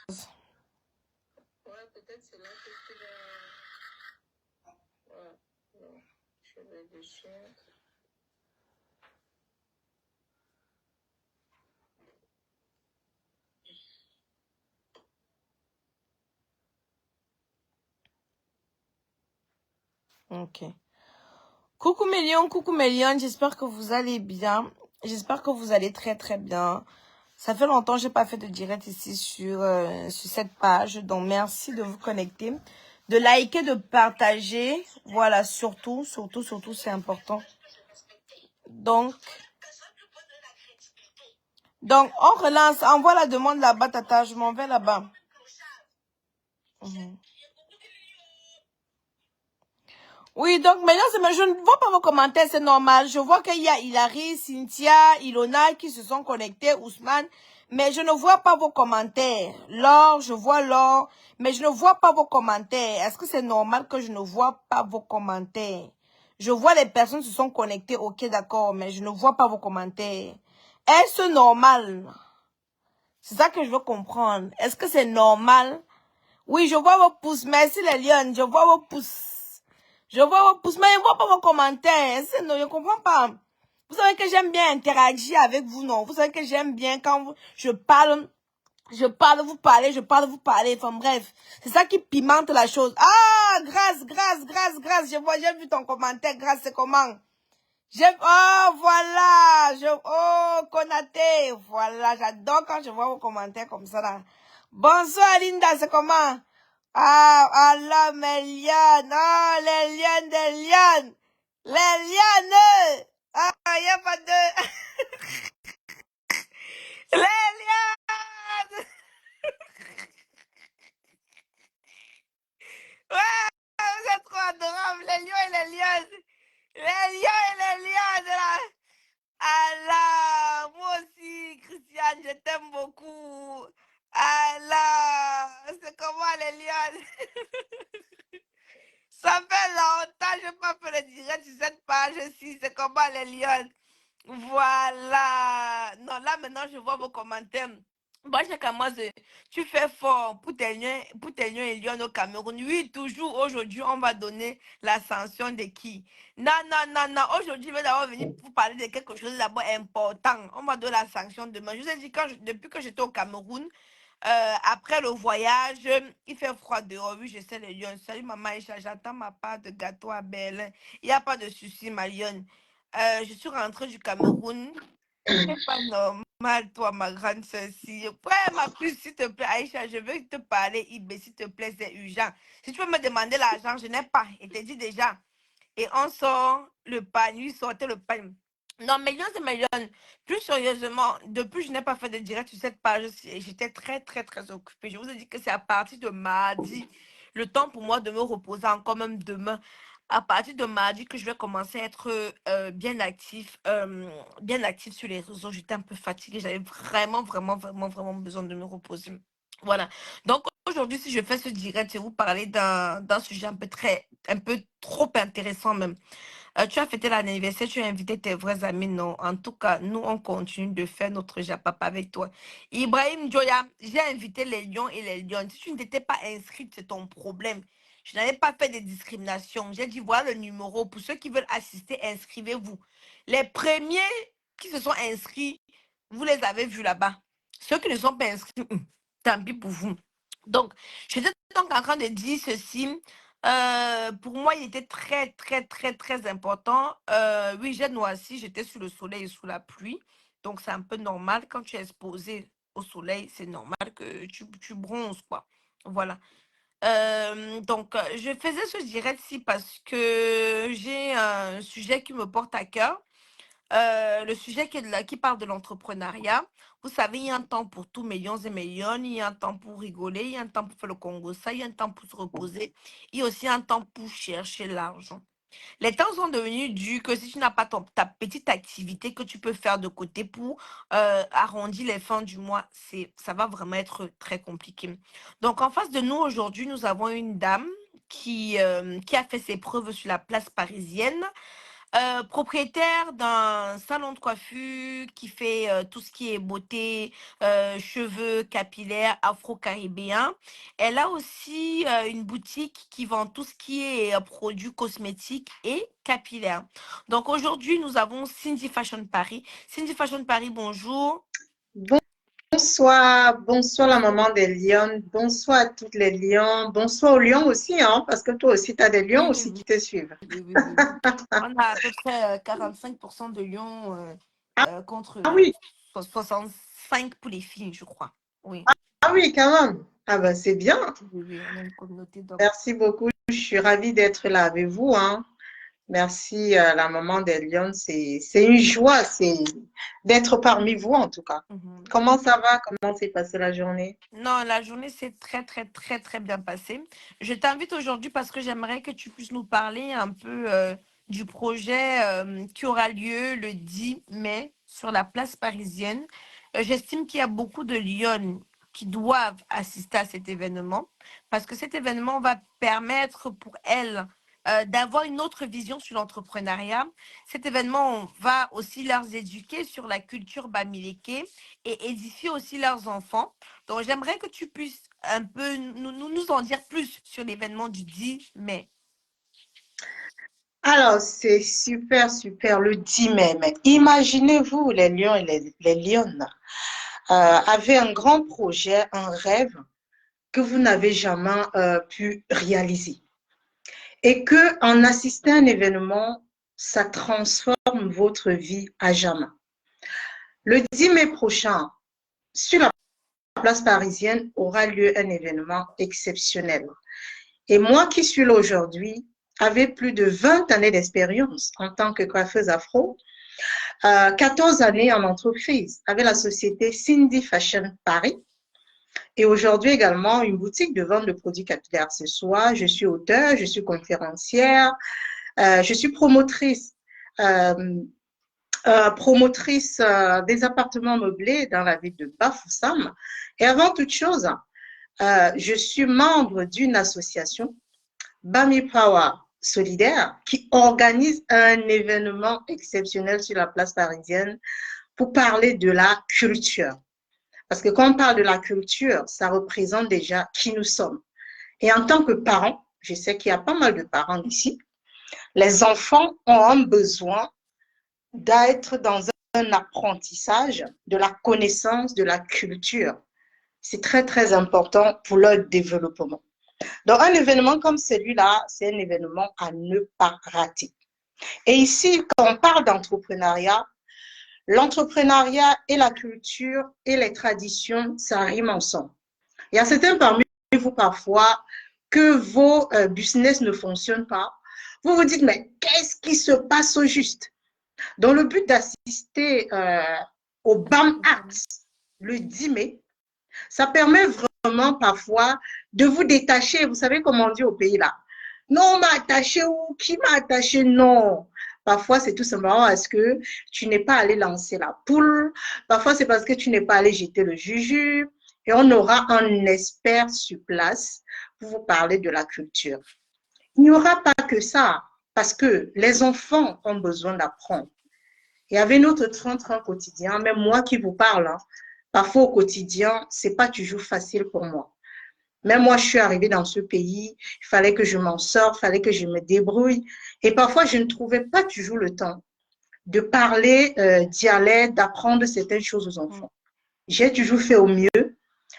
Ouais, peut-être c'est là que tu vas... Ouais, non. Je vais dessus. Ok. Coucou Mélion, j'espère que vous allez bien. J'espère que vous allez très très bien. Ça fait longtemps que j'ai pas fait de direct ici sur cette page. Donc merci de vous connecter, de liker, de partager. Voilà, surtout, c'est important. Donc, on relance. Envoie la demande là-bas, Tata. Je m'en vais là-bas. Oui, donc maintenant, je ne vois pas vos commentaires, c'est normal. Je vois qu'il y a Hilary, Cynthia, Ilona qui se sont connectés, Ousmane, mais je ne vois pas vos commentaires. Laure, je vois Laure, mais je ne vois pas vos commentaires. Est-ce que c'est normal que je ne vois pas vos commentaires? Je vois les personnes se sont connectées, ok, d'accord, mais je ne vois pas vos commentaires. Est-ce normal? C'est ça que je veux comprendre. Est-ce que c'est normal? Oui, je vois vos pouces. Merci les lions, je vois vos pouces. Je vois vos pouces, mais je ne vois pas vos commentaires. Non, je ne comprends pas. Vous savez que j'aime bien interagir avec vous, non? Vous savez que j'aime bien quand je parle, vous parlez, je parle, vous parlez. Enfin bref, c'est ça qui pimente la chose. Ah, grâce. Je vois, j'ai vu ton commentaire. Grâce, c'est comment? Oh, voilà. Oh, Konaté. Voilà, j'adore quand je vois vos commentaires comme ça, là. Bonsoir, Linda, c'est comment? Ah, Allah, mes lions. Oh, les lions des lions. Les lions. Ah, il n'y a pas de... Les lions. Ouais, vous êtes trop adorables, les lions et les lions. Les lions et les lions de la... Allah, moi aussi, Christiane, je t'aime beaucoup. Allah, c'est comment les lions? Ça fait longtemps, je n'ai pas fait le direct sur cette page-ci. C'est comment les lions? Voilà. Non, là, maintenant, je vois vos commentaires. Bon, j'ai commencé. Tu fais fort pour tes lions et lions au Cameroun. Oui, toujours. Aujourd'hui, on va donner la sanction de qui? Non. Aujourd'hui, je vais d'abord venir pour parler de quelque chose d'abord important. On va donner la sanction demain. Je vous ai dit, depuis que j'étais au Cameroun, après le voyage, il fait froid dehors. Oui, je sais les lions. Salut, maman Aïcha, j'attends ma part de gâteau à Berlin. Il n'y a pas de souci, ma lionne. Je suis rentrée du Cameroun. C'est pas normal, toi, ma grande soeur. Ouais, ma puce, s'il te plaît, Aïcha, je veux te parler, Ibé, s'il te plaît, c'est urgent. Si tu peux me demander l'argent, je n'ai pas. Il te dit déjà. Et on sort le pain. Lui, sortait le pain. Non, mais c'est millions. Plus sérieusement, depuis je n'ai pas fait de direct sur cette page, j'étais très, très, très occupée. Je vous ai dit que c'est à partir de mardi, le temps pour moi de me reposer encore même demain. À partir de mardi que je vais commencer à être bien actif sur les réseaux. J'étais un peu fatiguée. J'avais vraiment besoin de me reposer. Voilà. Donc aujourd'hui, si je fais ce direct, je vais vous parler d'un sujet un peu trop intéressant même. Tu as fêté l'anniversaire, tu as invité tes vrais amis, non? En tout cas, nous, on continue de faire notre japapa avec toi. Ibrahim Joya, j'ai invité les lions et les lions. Si tu ne t'étais pas inscrite, c'est ton problème. Je n'avais pas fait de discrimination. J'ai dit, voilà le numéro. Pour ceux qui veulent assister, inscrivez-vous. Les premiers qui se sont inscrits, vous les avez vus là-bas. Ceux qui ne sont pas inscrits, tant pis pour vous. Donc, j'étais donc en train de dire ceci. Pour moi, il était très important. Oui, j'ai noirci, j'étais sous le soleil et sous la pluie. Donc, c'est un peu normal. Quand tu es exposé au soleil, c'est normal que tu bronzes, quoi. Voilà. Donc, je faisais ce direct-ci parce que j'ai un sujet qui me porte à cœur. Le sujet qui parle de l'entrepreneuriat. Vous savez, il y a un temps pour tout, millions et millions. Il y a un temps pour rigoler, il y a un temps pour faire le Congo, ça, il y a un temps pour se reposer. Il y a aussi un temps pour chercher l'argent. Les temps sont devenus durs que si tu n'as pas ta petite activité que tu peux faire de côté pour arrondir les fins du mois, ça va vraiment être très compliqué. Donc, en face de nous, aujourd'hui, nous avons une dame qui a fait ses preuves sur la place parisienne. Propriétaire d'un salon de coiffure qui fait tout ce qui est beauté, cheveux capillaires afro-caribéens. Elle a aussi une boutique qui vend tout ce qui est produits cosmétiques et capillaires. Donc aujourd'hui, nous avons Cindy Fashion Paris. Cindy Fashion Paris, bonjour. Bonsoir, bonsoir la maman des lions, bonsoir à toutes les lions, bonsoir aux lions aussi, hein, parce que toi aussi, tu as des lions Oui, oui, aussi qui oui, te suivent. oui, oui, oui, oui. On a à peu près 45% de lions contre Ah oui, 65 pour les filles, je crois. Oui, ah oui, quand même. Ah ben c'est bien. oui, oui, on a une communauté d'hommes. Merci beaucoup. Je suis ravie d'être là avec vous, hein. Merci la maman des lions. C'est une joie, c'est d'être parmi vous en tout cas. Mhm. Comment ça va? Comment s'est passée la journée? Non, la journée s'est très, très, très, très bien passée. Je t'invite aujourd'hui parce que j'aimerais que tu puisses nous parler un peu du projet qui aura lieu le 10 mai sur la place parisienne. J'estime qu'il y a beaucoup de Lyonnes qui doivent assister à cet événement parce que cet événement va permettre pour elles d'avoir une autre vision sur l'entrepreneuriat. Cet événement va aussi leur éduquer sur la culture bamileke et édifier aussi leurs enfants. Donc, j'aimerais que tu puisses un peu nous en dire plus sur l'événement du 10 mai. Alors, c'est super, super, le 10 mai. Mais imaginez-vous, les lions et les lionnes avaient un grand projet, un rêve que vous n'avez jamais pu réaliser. Et que en assistant à un événement, ça transforme votre vie à jamais. Le 10 mai prochain, sur la place parisienne, aura lieu un événement exceptionnel. Et moi qui suis là aujourd'hui, avec plus de 20 années d'expérience en tant que coiffeuse afro, 14 années en entreprise avec la société Cindy Fashion Paris et aujourd'hui également une boutique de vente de produits capillaires accessoires. Je suis auteure, je suis conférencière, je suis promotrice, euh, des appartements meublés dans la ville de Bafoussam. Et avant toute chose, je suis membre d'une association, Bami Power Solidaire, qui organise un événement exceptionnel sur la place parisienne pour parler de la culture. Parce que quand on parle de la culture, ça représente déjà qui nous sommes. Et en tant que parents, je sais qu'il y a pas mal de parents ici, les enfants ont un besoin d'être dans un apprentissage de la connaissance de la culture. C'est très, très important pour leur développement. Donc, un événement comme celui-là, c'est un événement à ne pas rater. Et ici, quand on parle d'entrepreneuriat, l'entrepreneuriat et la culture et les traditions, ça rime ensemble. Il y a certains parmi vous parfois que vos business ne fonctionnent pas. Vous vous dites, mais qu'est-ce qui se passe au juste? Dans le but d'assister au BAM Arts le 10 mai, ça permet vraiment parfois de vous détacher. Vous savez comment on dit au pays là? Non, on m'a attaché ou qui m'a attaché? Non. Parfois, c'est tout simplement parce que tu n'es pas allé lancer la poule. Parfois, c'est parce que tu n'es pas allé jeter le jujube. Et on aura un expert sur place pour vous parler de la culture. Il n'y aura pas que ça, parce que les enfants ont besoin d'apprendre. Et avec notre train-train quotidien, même moi qui vous parle, hein, parfois au quotidien, c'est pas toujours facile pour moi. Même moi, je suis arrivée dans ce pays, il fallait que je m'en sorte, il fallait que je me débrouille. Et parfois, je ne trouvais pas toujours le temps de parler dialecte, d'apprendre certaines choses aux enfants. J'ai toujours fait au mieux,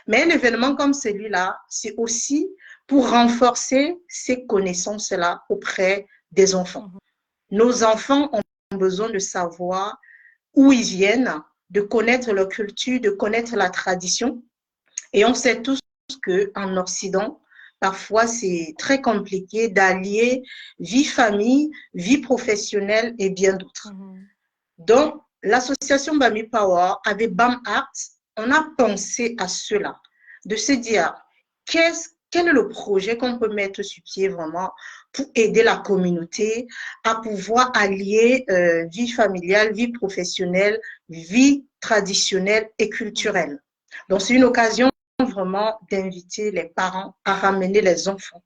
mais un événement comme celui-là, c'est aussi pour renforcer ces connaissances-là auprès des enfants. Nos enfants ont besoin de savoir où ils viennent, de connaître leur culture, de connaître la tradition. Et on sait tous qu'en Occident, parfois c'est très compliqué d'allier vie famille, vie professionnelle et bien d'autres. Donc, l'association Bami Power avec BAM Arts, on a pensé à cela, de se dire quel est le projet qu'on peut mettre sur pied vraiment pour aider la communauté à pouvoir allier vie familiale, vie professionnelle, vie traditionnelle et culturelle. Donc, c'est une occasion vraiment d'inviter les parents à ramener les enfants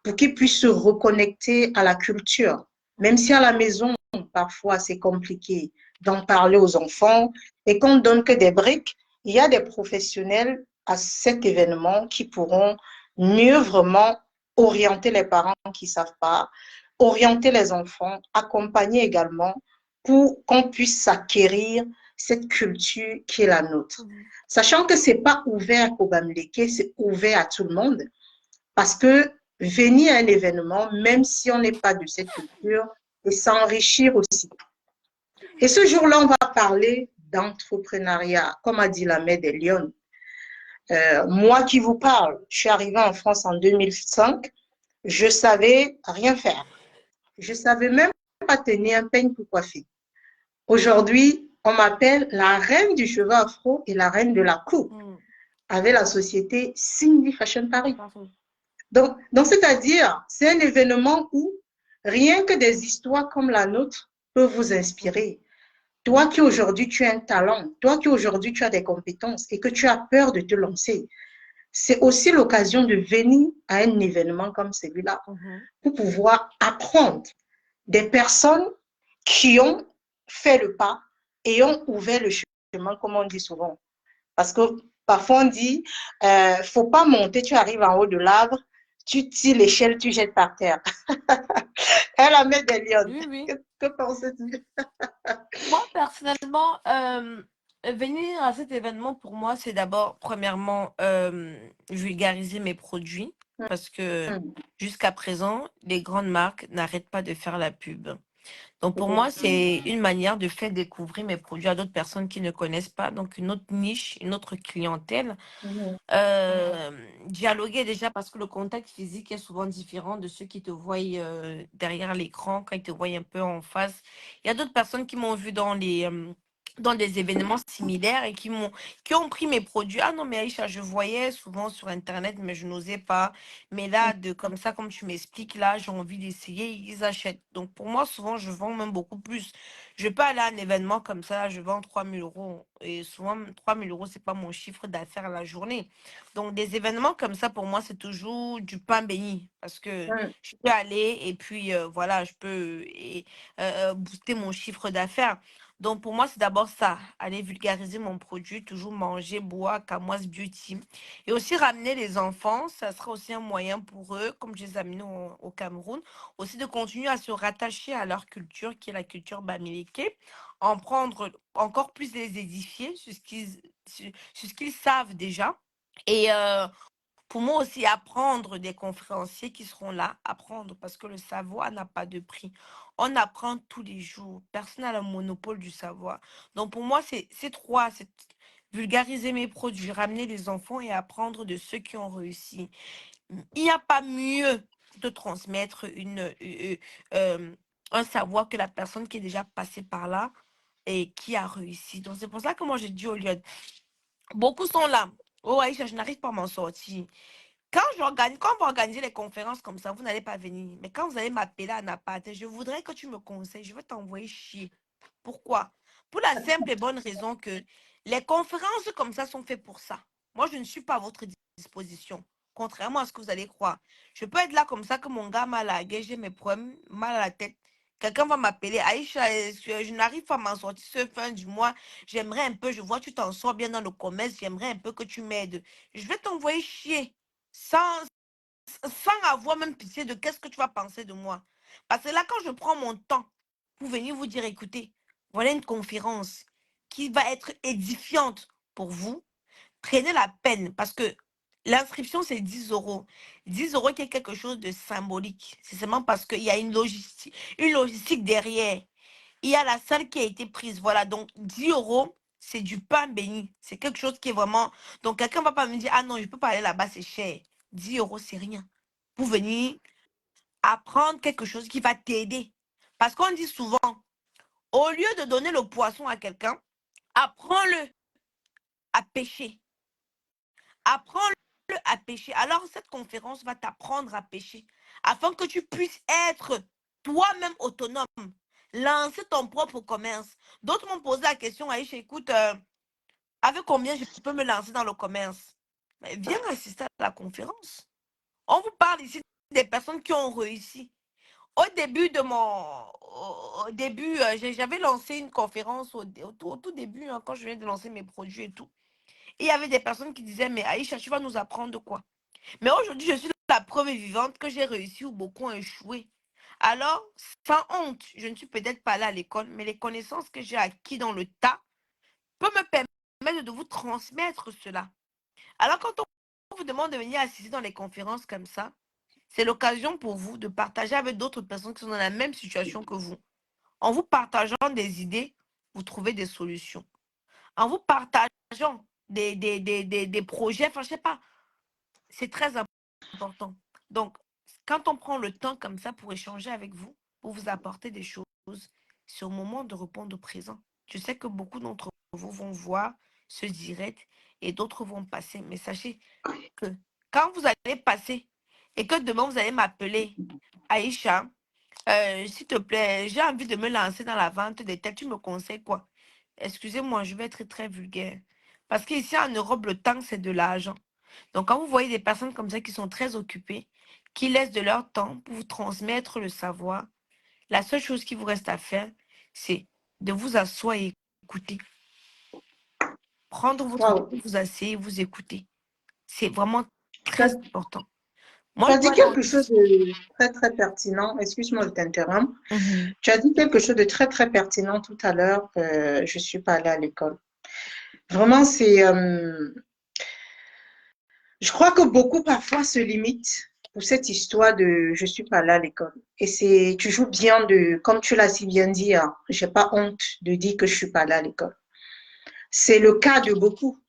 pour qu'ils puissent se reconnecter à la culture. Même si à la maison, parfois c'est compliqué d'en parler aux enfants et qu'on ne donne que des briques, il y a des professionnels à cet événement qui pourront mieux vraiment orienter les parents qui ne savent pas, orienter les enfants, accompagner également pour qu'on puisse s'acquérir cette culture qui est la nôtre. Sachant que ce n'est pas ouvert au Bamileke, c'est ouvert à tout le monde. Parce que venir à un événement, même si on n'est pas de cette culture, et s'enrichir aussi. Et ce jour-là, on va parler d'entrepreneuriat, comme a dit la mère des Lions. Moi qui vous parle, je suis arrivée en France en 2005, je savais rien faire. Je savais même pas tenir un peigne pour coiffer. Aujourd'hui, on m'appelle la reine du cheveu afro et la reine de la coupe avec la société Cindy Fashion Paris. Donc c'est-à-dire, c'est un événement où rien que des histoires comme la nôtre peuvent vous inspirer. Toi qui aujourd'hui tu as un talent, toi qui aujourd'hui tu as des compétences et que tu as peur de te lancer, c'est aussi l'occasion de venir à un événement comme celui-là pour pouvoir apprendre des personnes qui ont fait le pas et ont ouvert le chemin, comme on dit souvent. Parce que parfois on dit, faut pas monter, tu arrives en haut de l'arbre, tu tires l'échelle, tu jettes par terre. Elle a mis des lions. Oui, oui. Que penses-tu? Moi, personnellement, venir à cet événement, pour moi, c'est d'abord, premièrement, vulgariser mes produits. Parce que jusqu'à présent, les grandes marques n'arrêtent pas de faire la pub. Donc, pour moi, c'est une manière de faire découvrir mes produits à d'autres personnes qui ne connaissent pas. Donc, une autre niche, une autre clientèle. Dialoguer déjà parce que le contact physique est souvent différent de ceux qui te voient derrière l'écran, quand ils te voient un peu en face. Il y a d'autres personnes qui m'ont vu dans des événements similaires et qui ont pris mes produits. Ah non, mais Aïcha, je voyais souvent sur Internet, mais je n'osais pas. Mais là, comme ça, comme tu m'expliques, là, j'ai envie d'essayer, ils achètent. Donc, pour moi, souvent, je vends même beaucoup plus. Je peux aller à un événement comme ça, je vends 3 000 euros. Et souvent, 3 000 euros, c'est pas mon chiffre d'affaires la journée. Donc, des événements comme ça, pour moi, c'est toujours du pain béni. Parce que je peux aller et puis, voilà, je peux booster mon chiffre d'affaires. Donc, pour moi, c'est d'abord ça, aller vulgariser mon produit, toujours manger, boire, Kamoise Beauty. Et aussi ramener les enfants, ça sera aussi un moyen pour eux, comme je les ai amenés au Cameroun, aussi de continuer à se rattacher à leur culture, qui est la culture bamileke, en prendre encore plus les édifier sur ce qu'ils savent déjà. Et pour moi aussi, apprendre des conférenciers qui seront là, apprendre, parce que le savoir n'a pas de prix. On apprend tous les jours. Personne n'a le monopole du savoir. Donc pour moi, c'est trois. C'est vulgariser mes produits, ramener les enfants et apprendre de ceux qui ont réussi. Il n'y a pas mieux de transmettre un savoir que la personne qui est déjà passée par là et qui a réussi. Donc c'est pour ça que moi, j'ai dit au lieu, beaucoup sont là. Oh Aïcha, je n'arrive pas à m'en sortir. Quand on va organiser les conférences comme ça, vous n'allez pas venir. Mais quand vous allez m'appeler à Napate, je voudrais que tu me conseilles. Je vais t'envoyer chier. Pourquoi? Pour la simple et bonne raison que les conférences comme ça sont faites pour ça. Moi, je ne suis pas à votre disposition. Contrairement à ce que vous allez croire. Je peux être là comme ça que mon gars m'a lagué, j'ai mes problèmes, mal à la tête. Quelqu'un va m'appeler. Aïcha, je n'arrive pas à m'en sortir ce fin du mois. J'aimerais un peu, je vois que tu t'en sors bien dans le commerce. J'aimerais un peu que tu m'aides. Je vais t'envoyer chier sans, sans avoir même pitié de qu'est-ce que tu vas penser de moi. Parce que là, quand je prends mon temps pour venir vous dire, écoutez, voilà une conférence qui va être édifiante pour vous, prenez la peine parce que l'inscription, c'est 10 euros. 10 euros qui est quelque chose de symbolique. C'est seulement parce qu'il y a une logistique derrière. Il y a la salle qui a été prise. Voilà, donc 10 euros, c'est du pain béni. C'est quelque chose qui est vraiment... Donc, quelqu'un ne va pas me dire, ah non, je ne peux pas aller là-bas, c'est cher. 10 euros, c'est rien. Pour venir apprendre quelque chose qui va t'aider. Parce qu'on dit souvent, au lieu de donner le poisson à quelqu'un, apprends-le à pêcher. Apprends-le à pêcher. Alors, cette conférence va t'apprendre à pêcher afin que tu puisses être toi-même autonome. Lancer ton propre commerce. D'autres m'ont posé la question, Aïcha, écoute, avec combien je peux me lancer dans le commerce? Mais viens assister à la conférence. On vous parle ici des personnes qui ont réussi. Au début de au début, j'avais lancé une conférence au tout début, hein, quand je venais de lancer mes produits et tout. Et il y avait des personnes qui disaient, mais Aïcha, tu vas nous apprendre quoi? Mais aujourd'hui, je suis la preuve vivante que j'ai réussi où beaucoup ont échoué. Alors, sans honte, je ne suis peut-être pas allée à l'école, mais les connaissances que j'ai acquises dans le tas peuvent me permettre de vous transmettre cela. Alors, quand on vous demande de venir assister dans les conférences comme ça, c'est l'occasion pour vous de partager avec d'autres personnes qui sont dans la même situation que vous. En vous partageant des idées, vous trouvez des solutions. En vous partageant des projets, enfin, je sais pas, c'est très important. Donc, quand on prend le temps comme ça pour échanger avec vous, pour vous apporter des choses, c'est au moment de répondre au présent. Je sais que beaucoup d'entre vous vont voir ce direct et d'autres vont passer. Mais sachez que quand vous allez passer et que demain vous allez m'appeler, Aïcha, s'il te plaît, j'ai envie de me lancer dans la vente des têtes, tu me conseilles quoi? Excusez-moi, je vais être très vulgaire. Parce qu'ici en Europe, le temps, c'est de l'argent. Donc, quand vous voyez des personnes comme ça qui sont très occupées, qui laissent de leur temps pour vous transmettre le savoir, la seule chose qui vous reste à faire, c'est de vous asseoir et écouter. Prendre votre temps, Waouh. vous asseoir et vous écouter. C'est vraiment Tu très as, important. tu Moi, as je dois dit aller quelque chose de très, très pertinent. Excuse-moi de t'interrompre. Mhm. Tu as dit quelque chose de très, très pertinent tout à l'heure. Je ne suis pas allée à l'école. Vraiment, je crois que beaucoup parfois se limitent pour cette histoire de je suis pas allée à l'école. Et c'est toujours bien de, comme tu l'as si bien dit, hein, j'ai pas honte de dire que je suis pas allée à l'école. C'est le cas de beaucoup.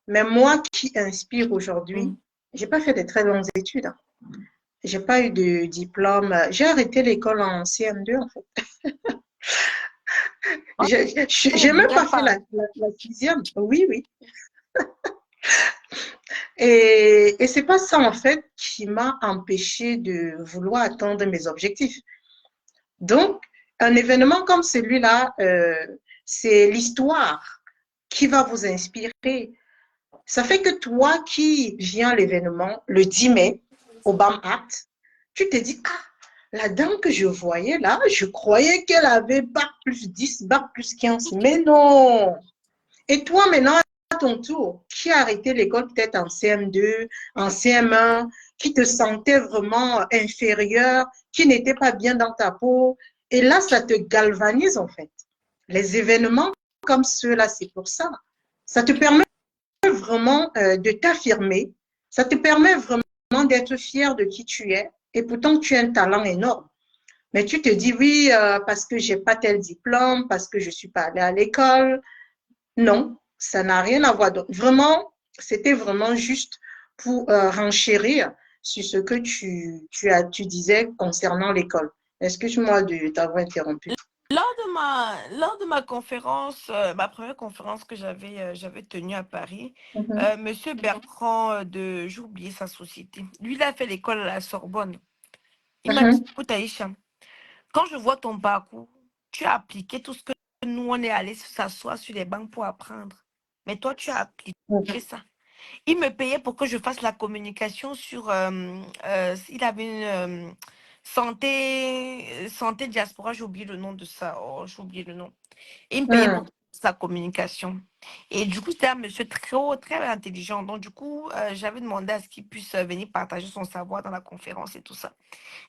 Mais moi qui inspire aujourd'hui, Mhm. j'ai pas fait de très longues études, hein. J'ai pas eu de diplôme. J'ai arrêté l'école en CM2 en fait. Oh, ne J'ai dis même même pas fait pas. la sixième. Oui, oui. Et c'est pas ça en fait qui m'a empêché de vouloir atteindre mes objectifs. Donc, un événement comme celui-là, c'est l'histoire qui va vous inspirer. Ça fait que toi qui viens à l'événement le 10 mai au BAM Act, tu te dis, ah, la dame que je voyais là, je croyais qu'elle avait bac plus 10, bac plus 15, mais non. Et toi maintenant, à ton tour, qui a arrêté l'école peut-être en CM2, en CM1, qui te sentait vraiment inférieur, qui n'était pas bien dans ta peau, et là, ça te galvanise en fait. Les événements comme ceux-là, c'est pour ça. Ça te permet vraiment de t'affirmer. Ça te permet vraiment d'être fier de qui tu es. Et pourtant, tu as un talent énorme. Mais tu te dis, oui, parce que j'ai pas tel diplôme, parce que je suis pas allée à l'école. Non, ça n'a rien à voir. Donc, vraiment, c'était vraiment juste pour renchérir sur ce que tu disais concernant l'école. Excuse-moi de t'avoir interrompu. Lors de ma conférence, ma première conférence que j'avais tenue à Paris, Mhm, Monsieur Bertrand j'ai oublié sa société. Lui, il a fait l'école à la Sorbonne. Il m'a dit, mhm, écoute, Aïcha, quand je vois ton parcours, tu as appliqué tout ce que nous, on est allé s'asseoir sur les bancs pour apprendre. Mais toi, tu as appliqué mhm, ça. Il me payait pour que je fasse la communication sur... il avait une santé diaspora, j'ai oublié le nom de ça. Oh, j'ai oublié le nom. Et il me payait pour mhm, sa communication. Et du coup, c'était un monsieur très, très intelligent. Donc, du coup, j'avais demandé à ce qu'il puisse venir partager son savoir dans la conférence et tout ça.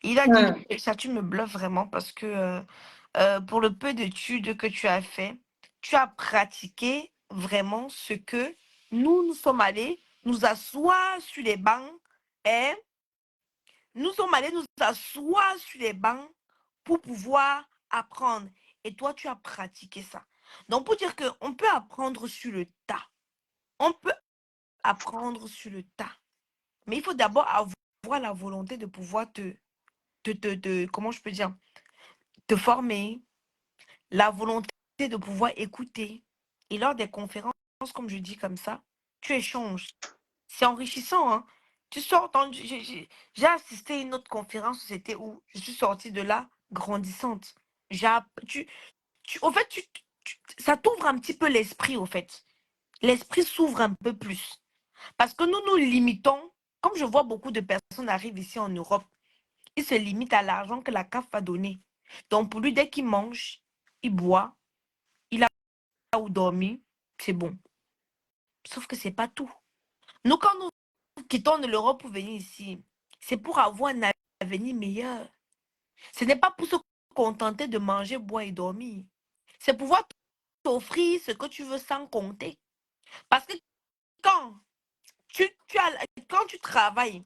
Il a dit, mhm, ça, tu me bluffes vraiment parce que pour le peu d'études que tu as fait, tu as pratiqué vraiment ce que nous sommes allés nous asseoir sur les bancs et nous sommes allés nous asseoir sur les bancs pour pouvoir apprendre. Et toi, tu as pratiqué ça. Donc, pour dire qu'on peut apprendre sur le tas. On peut apprendre sur le tas. Mais il faut d'abord avoir la volonté de pouvoir comment je peux dire, te former, la volonté de pouvoir écouter. Et lors des conférences, comme je dis comme ça, tu échanges. C'est enrichissant, hein. Tu sors, j'ai assisté à une autre conférence, c'était où je suis sortie de là grandissante. Au fait, ça t'ouvre un petit peu l'esprit, au fait. L'esprit s'ouvre un peu plus. Parce que nous nous limitons, comme je vois beaucoup de personnes arrivent ici en Europe, il se limite à l'argent que la CAF va donner. Donc, pour lui, dès qu'il mange, il boit, il a où dormir, c'est bon. Sauf que c'est pas tout. Nous, quand nous quittons de l'Europe pour venir ici, c'est pour avoir un avenir meilleur. Ce n'est pas pour se contenter de manger, boire et dormir. C'est pouvoir t'offrir ce que tu veux sans compter. Parce que quand quand tu travailles,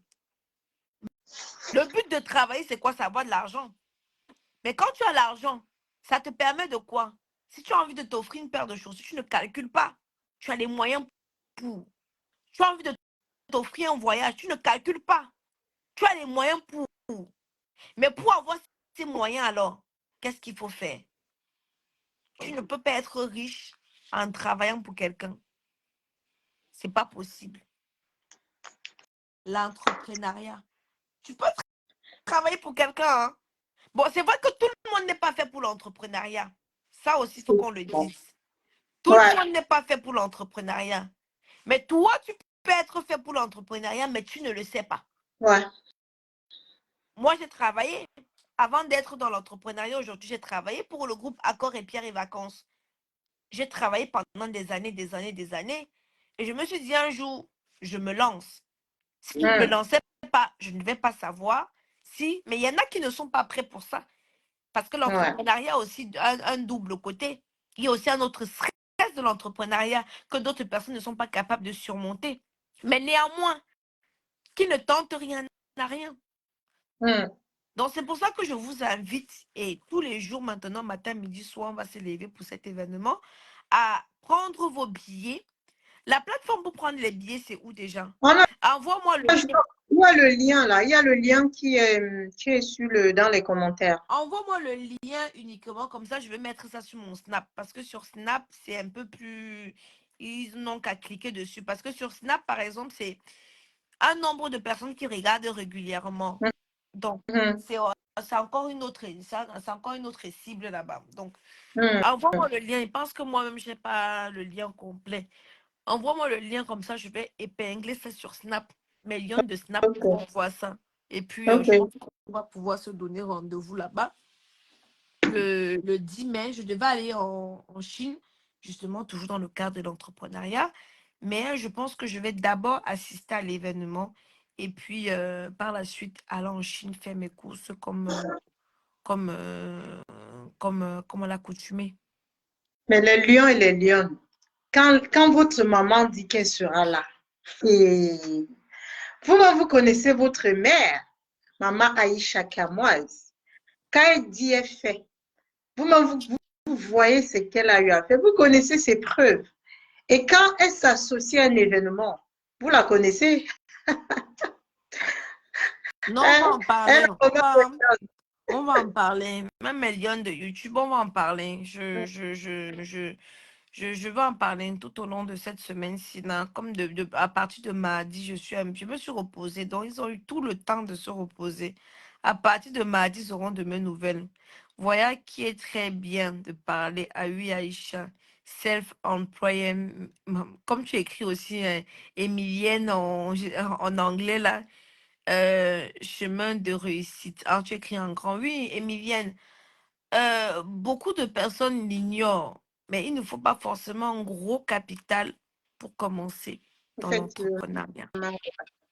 le but de travailler, c'est quoi? C'est avoir de l'argent. Mais quand tu as l'argent, ça te permet de quoi? Si tu as envie de t'offrir une paire de chaussures, tu ne calcules pas. Tu as les moyens pour. Tu as envie de t'offrir un voyage, tu ne calcules pas. Tu as les moyens pour. Mais pour avoir ces moyens, alors, qu'est-ce qu'il faut faire? Tu ne peux pas être riche en travaillant pour quelqu'un. C'est pas possible. L'entrepreneuriat. Tu peux travailler pour quelqu'un, hein? Bon, c'est vrai que tout le monde n'est pas fait pour l'entrepreneuriat. Ça aussi, il faut qu'on le dise. Tout le Ouais, monde n'est pas fait pour l'entrepreneuriat. Mais toi, tu peux être fait pour l'entrepreneuriat, mais tu ne le sais pas. ouais. Moi, j'ai travaillé. Avant d'être dans l'entrepreneuriat, aujourd'hui, j'ai travaillé pour le groupe Accor et Pierre et Vacances. J'ai travaillé pendant des années, des années, des années. Et je me suis dit un jour, je me lance. Si je ne me lançais pas, je ne vais pas savoir si. Mais il y en a qui ne sont pas prêts pour ça. Parce que Ouais. l'entrepreneuriat a aussi un double côté. Il y a aussi un autre stress de l'entrepreneuriat que d'autres personnes ne sont pas capables de surmonter. Mais néanmoins, qui ne tente rien n'a rien. Mm. Donc, c'est pour ça que je vous invite, et tous les jours maintenant, matin, midi, soir, on va se lever pour cet événement, à prendre vos billets. La plateforme pour prendre les billets, c'est où déjà? On a, Envoie-moi le lien. il y a le lien là, il y a le lien qui est sur dans les commentaires. Envoie-moi le lien uniquement, comme ça je vais mettre ça sur mon Snap. Parce que sur Snap, c'est un peu plus. Ils n'ont qu'à cliquer dessus. Parce que sur Snap, par exemple, c'est un nombre de personnes qui regardent régulièrement. Donc, Mhm. c'est encore une autre, c'est encore une autre cible là-bas. Donc, Mhm. envoie-moi le lien. Je pense que moi-même, je n'ai pas le lien complet. Envoie-moi le lien, comme ça je vais épingler ça sur Snap. Mes liens de Snap Ok, pour voir ça. Et puis, je ok. pense qu'on va pouvoir se donner rendez-vous là-bas. Le 10 mai, je devais aller en Chine, justement, toujours dans le cadre de l'entrepreneuriat. Mais je pense que je vais d'abord assister à l'événement et puis par la suite aller en Chine faire mes courses comme à l'accoutumée. Mais les lions et les lionnes, quand votre maman dit qu'elle sera là, et vous connaissez votre mère, maman Aïcha Kamoise, quand elle dit elle fait, vous voyez ce qu'elle a eu à faire, vous connaissez ses preuves. Et quand elle s'associe à un événement, vous la connaissez, Non, on va hein? en parler. Elle a vraiment On va en parler. Même mes liens de YouTube, on va en parler. Je vais en parler tout au long de cette semaine-ci. Là. Comme à partir de mardi, je me suis reposée. Donc, ils ont eu tout le temps de se reposer. À partir de mardi, ils auront de mes nouvelles. Voilà qui est très bien de parler à lui, Aïcha. Self-employed. Comme tu écris aussi, Emilienne en anglais, là. Chemin de réussite. Alors, tu écris en grand. Oui, Emilienne. Beaucoup de personnes l'ignorent, mais il ne faut pas forcément un gros capital pour commencer dans effectivement, l'entrepreneuriat.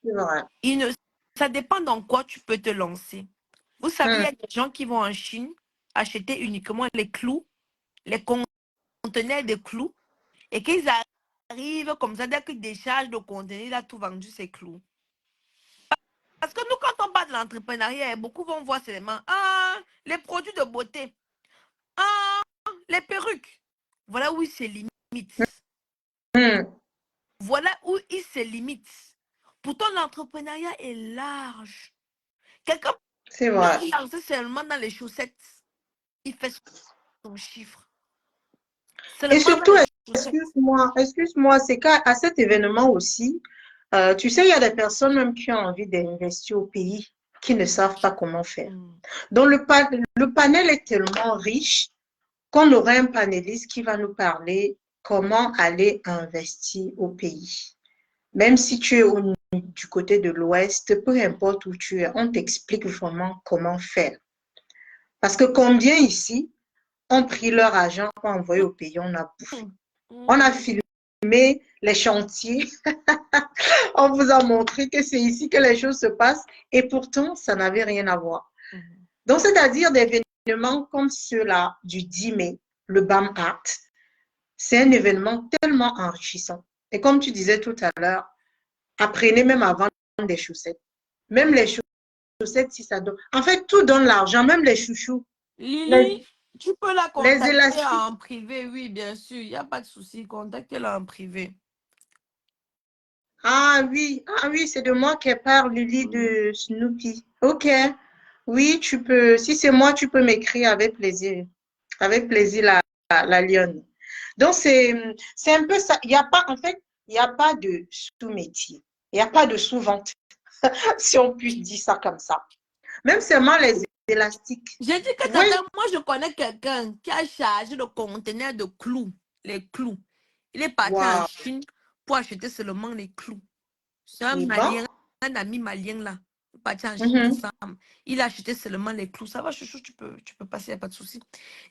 c'est vrai. Il ne, Ça dépend dans quoi tu peux te lancer. Vous savez, il y Hmm. a des gens qui vont en Chine acheter uniquement les clous, les conteneurs de clous, et qu'ils arrivent comme ça, dès qu'ils déchargent le conteneur, il a tout vendu ses clous. Parce que nous, quand on parle de l'entrepreneuriat, beaucoup vont voir seulement les produits de beauté. Ah, les perruques. Voilà où il se limite. Hmm. Voilà où il se limite. Pourtant, l'entrepreneuriat est large. Quelqu'un C'est peut vrai. se lancer seulement dans les chaussettes. Il fait son chiffre. Et Seulement dans surtout, les chaussettes. excuse-moi, c'est qu'à cet événement aussi, tu sais, il y a des personnes même qui ont envie d'investir au pays, qui ne savent pas comment faire. Hmm. Donc, le panel est tellement riche qu'on aura un panéliste qui va nous parler comment aller investir au pays. Même si tu es au du côté de l'Ouest, peu importe où tu es, on t'explique vraiment comment faire. Parce que combien ici ont pris leur argent pour envoyer au pays, on a bouffé. On a filmé les chantiers, on vous a montré que c'est ici que les choses se passent et pourtant, ça n'avait rien à voir. Donc, c'est-à-dire des événements comme ceux-là du 10 mai, le BAM Art, c'est un événement tellement enrichissant. Et comme tu disais tout à l'heure, apprenez même à vendre des chaussettes. Même les chaussettes, si ça donne. En fait, tout donne l'argent, même les chouchous. Lily, tu peux la Les contacter élastiques. en privé, oui, bien sûr. Il n'y a pas de souci. Contactez-la en privé. Ah oui, c'est de moi qu'elle parle, Lily de Snoopy. Ok. Oui, tu peux. Si c'est moi, tu peux m'écrire avec plaisir. Avec plaisir, la lionne. Donc, c'est un peu ça. Il n'y a pas, en fait, il n'y a pas de sous-métier. Il n'y a pas de sous-vente, si on puisse dire ça comme ça. Même seulement les élastiques. J'ai dit que Oui. moi je connais quelqu'un qui a chargé le conteneur de clous, les clous. Il est parti en Wow. Chine pour acheter seulement les clous. C'est un Et ben. malien, un ami malien là. Il est parti en Chine ensemble. Il a acheté seulement les clous. Ça va, chouchou, tu peux passer, il n'y a pas de souci.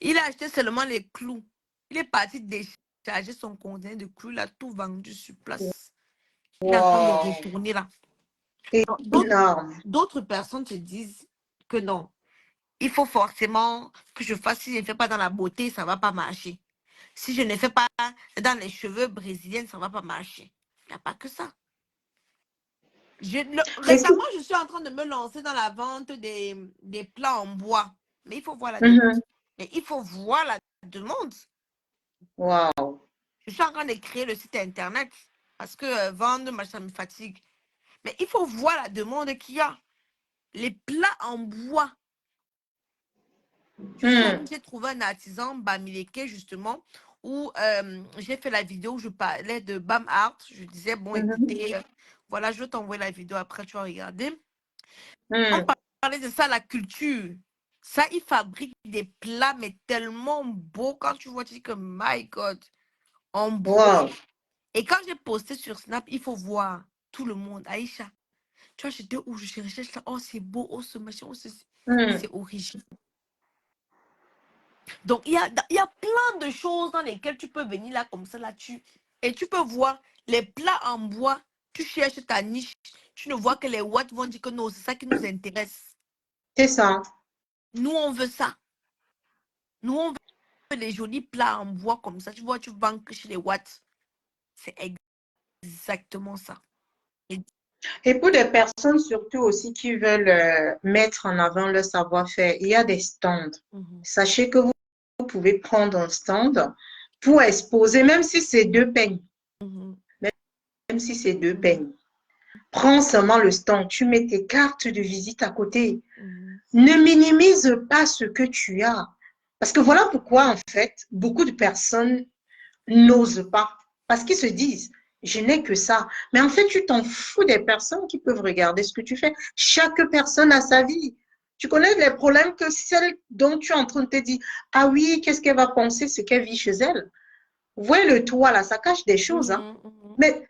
Il a acheté seulement les clous. Il est parti décharger son conteneur de clous. Il a tout vendu sur place. Il est en train de Wow. retourner là. Énorme. D'autres personnes te disent que non. Il faut forcément que je fasse. Si je ne fais pas dans la beauté, ça ne va pas marcher. Si je ne fais pas dans les cheveux brésiliens, ça ne va pas marcher. Il n'y a pas que ça. Récemment, je suis en train de me lancer dans la vente des plats en bois. Mais il faut voir la demande. Mais il faut voir la demande. Wow. Je suis en train de créer le site internet parce que vendre, ça me fatigue. Mais il faut voir la demande qu'il y a. Les plats en bois. Tu sais, j'ai trouvé un artisan Bamileke, justement, où j'ai fait la vidéo où je parlais de Bam Art. Je disais, bon, écoutez, voilà, je vais t'envoyer la vidéo après, tu vas regarder. On parlait de ça, la culture. Ça, il fabrique des plats, mais tellement beaux. Quand tu vois, tu dis que, my God, en bois. Wow. Et quand j'ai posté sur Snap, il faut voir tout le monde. Aïcha, tu vois, j'étais où je cherchais ça. Oh, c'est beau, oh, ce machin, oh, c'est original. Donc, il y a plein de choses dans lesquelles tu peux venir là, comme ça, là-dessus. Et tu peux voir les plats en bois. Tu cherches ta niche. Tu ne vois que les watts vont dire que non, c'est ça qui nous intéresse. C'est ça. Nous, on veut ça. Nous, on veut les jolis plats en bois comme ça. Tu vois, tu banques chez les watts. C'est exactement ça. Et pour des personnes surtout aussi qui veulent mettre en avant leur savoir-faire, il y a des stands. Sachez que vous pouvez prendre un stand pour exposer, même si c'est 2 peignes. Même si c'est 2 peignes. Prends seulement le stand, tu mets tes cartes de visite à côté. Ne minimise pas ce que tu as. Parce que voilà pourquoi, en fait, beaucoup de personnes n'osent pas. Parce qu'ils se disent, je n'ai que ça. Mais en fait, tu t'en fous des personnes qui peuvent regarder ce que tu fais. Chaque personne a sa vie. Tu connais les problèmes que celle dont tu es en train de te dire, ah oui, qu'est-ce qu'elle va penser, ce qu'elle vit chez elle. Ouais, le toit, là, ça cache des choses. Hein.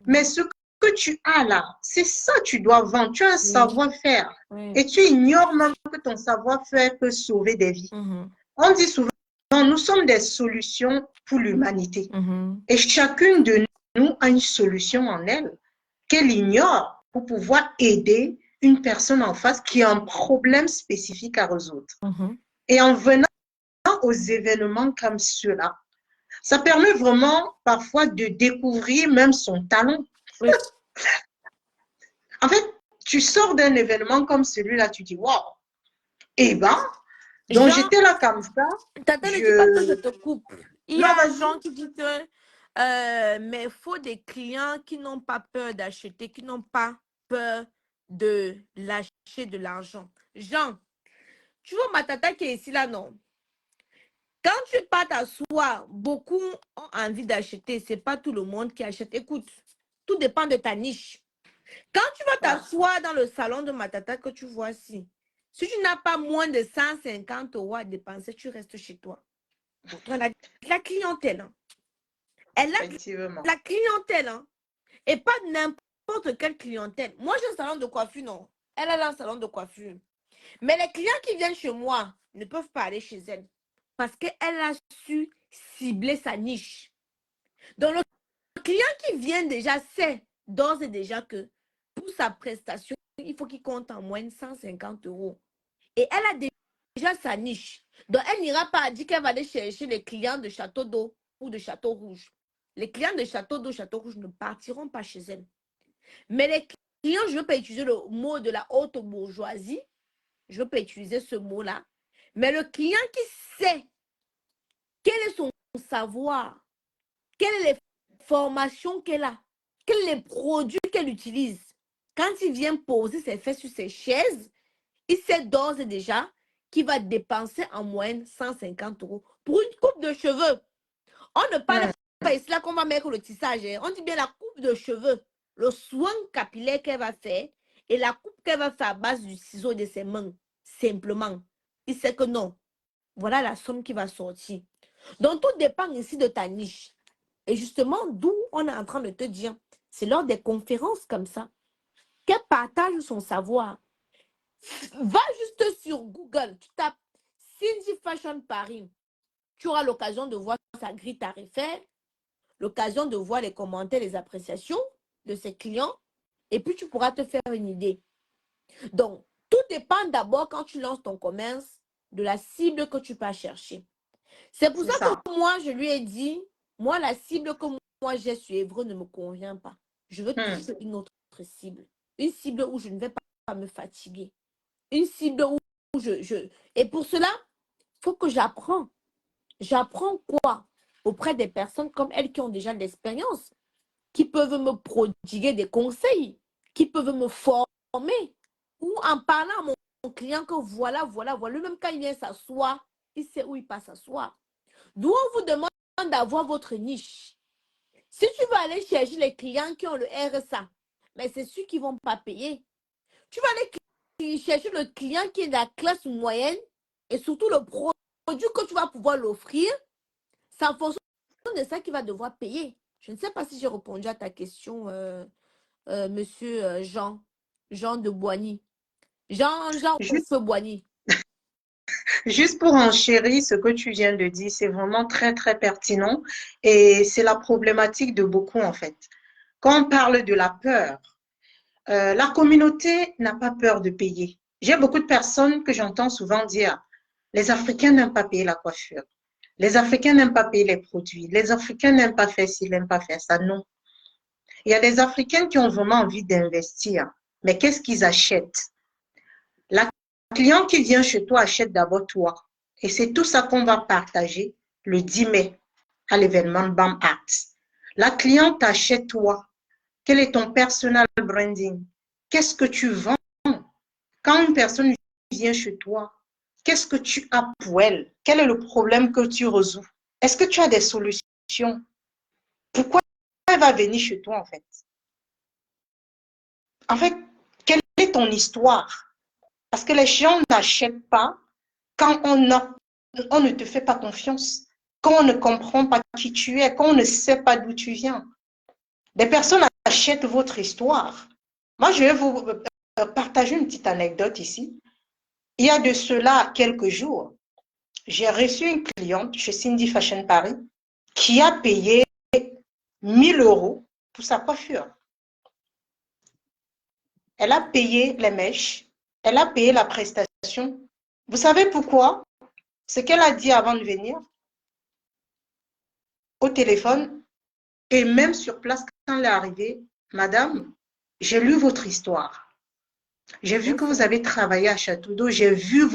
Mais ce que tu as là, c'est ça que tu dois vendre. Tu as un savoir-faire. Et tu ignores même que ton savoir-faire peut sauver des vies. On dit souvent, nous sommes des solutions pour l'humanité. Et chacune de nous a une solution en elle qu'elle ignore pour pouvoir aider une personne en face qui a un problème spécifique à résoudre. Et en venant aux événements comme ceux-là, ça permet vraiment parfois de découvrir même son talent. En fait, tu sors d'un événement comme celui-là, tu dis, waouh, eh ben, donc j'étais là comme ça. T'attends, ne dis pas que je te coupe. Il y Non, a des gens qui disent que, mais il faut des clients qui n'ont pas peur d'acheter, qui n'ont pas peur de lâcher de l'argent. Jean, tu vois ma tata qui est ici là, non? Quand tu pars t'asseoir, beaucoup ont envie d'acheter. Ce n'est pas tout le monde qui achète. Écoute, tout dépend de ta niche. Quand tu vas t'asseoir dans le salon de ma tata que tu vois ici, si tu n'as pas moins de 150 € à dépenser, tu restes chez toi. La clientèle. Hein. Elle a la clientèle. Hein. Et pas n'importe n'importe quelle clientèle. Moi, j'ai un salon de coiffure, non. Elle a un salon de coiffure. Mais les clients qui viennent chez moi ne peuvent pas aller chez elle parce qu'elle a su cibler sa niche. Donc, le client qui vient déjà sait d'ores et déjà que pour sa prestation, il faut qu'il compte en moins de 150 euros. Et elle a déjà sa niche. Donc, elle n'ira pas dire qu'elle va aller chercher les clients de Château d'eau ou de Château Rouge. Les clients de Château d'eau, Château Rouge ne partiront pas chez elle. Mais les clients, je ne veux pas utiliser le mot de la haute bourgeoisie. Je ne veux pas utiliser ce mot-là. Mais le client qui sait quel est son savoir, quelles sont les formations qu'elle a, quels sont les produits qu'elle utilise. Quand il vient poser ses fesses sur ses chaises, il sait d'ores et déjà qu'il va dépenser en moyenne 150 euros pour une coupe de cheveux. On ne parle pas ici là qu'on va mettre le tissage. On dit bien la coupe de cheveux, le soin capillaire qu'elle va faire et la coupe qu'elle va faire à base du ciseau et de ses mains. Simplement. Il sait que non. Voilà la somme qui va sortir. Donc, tout dépend ici de ta niche. Et justement, d'où on est en train de te dire, c'est lors des conférences comme ça qu'elle partage son savoir. Va juste sur Google, tu tapes Cindy Fashion Paris. Tu auras l'occasion de voir sa grille tarifaire, l'occasion de voir les commentaires, les appréciations de ses clients, et puis tu pourras te faire une idée. Donc, tout dépend d'abord quand tu lances ton commerce de la cible que tu vas chercher. C'est pour ça que moi, je lui ai dit, moi, la cible que moi j'ai sur Évreux ne me convient pas. Je veux toucher une autre cible. Une cible où je ne vais pas me fatiguer. Une cible où Et pour cela, il faut que j'apprends. J'apprends quoi? Auprès des personnes comme elles qui ont déjà de l'expérience, qui peuvent me prodiguer des conseils, qui peuvent me former, ou en parlant à mon client que voilà. Lui-même, quand il vient s'asseoir, il sait où il passe s'asseoir. D'où on vous demande d'avoir votre niche. Si tu vas aller chercher les clients qui ont le RSA, mais c'est ceux qui ne vont pas payer. Tu vas aller chercher le client qui est de la classe moyenne et surtout le produit que tu vas pouvoir l'offrir, c'est en fonction de ça qu'il va devoir payer. Je ne sais pas si j'ai répondu à ta question, monsieur Jean de Boigny. Jean Feu Boigny. Juste pour enchérir ce que tu viens de dire, c'est vraiment très, très pertinent et c'est la problématique de beaucoup en fait. Quand on parle de la peur, la communauté n'a pas peur de payer. J'ai beaucoup de personnes que j'entends souvent dire, les Africains n'aiment pas payer la coiffure. Les Africains n'aiment pas payer les produits. Les Africains n'aiment pas faire ci, n'aiment pas faire ça. Non. Il y a des Africains qui ont vraiment envie d'investir. Mais qu'est-ce qu'ils achètent? La cliente qui vient chez toi achète d'abord toi. Et c'est tout ça qu'on va partager le 10 mai à l'événement BAM Arts. La cliente achète toi. Quel est ton personal branding? Qu'est-ce que tu vends? Quand une personne vient chez toi, qu'est-ce que tu as pour elle? Quel est le problème que tu résous? Est-ce que tu as des solutions? Pourquoi elle va venir chez toi en fait? En fait, quelle est ton histoire? Parce que les gens n'achètent pas quand on ne te fait pas confiance, quand on ne comprend pas qui tu es, quand on ne sait pas d'où tu viens. Des personnes achètent votre histoire. Moi, je vais vous partager une petite anecdote ici. Il y a de cela quelques jours, j'ai reçu une cliente chez Cindy Fashion Paris qui a payé 1000 euros pour sa coiffure. Elle a payé les mèches, elle a payé la prestation. Vous savez pourquoi? Ce qu'elle a dit avant de venir au téléphone et même sur place quand elle est arrivée, Madame, j'ai lu votre histoire. J'ai vu que vous avez travaillé à Château d'Eau, j'ai vu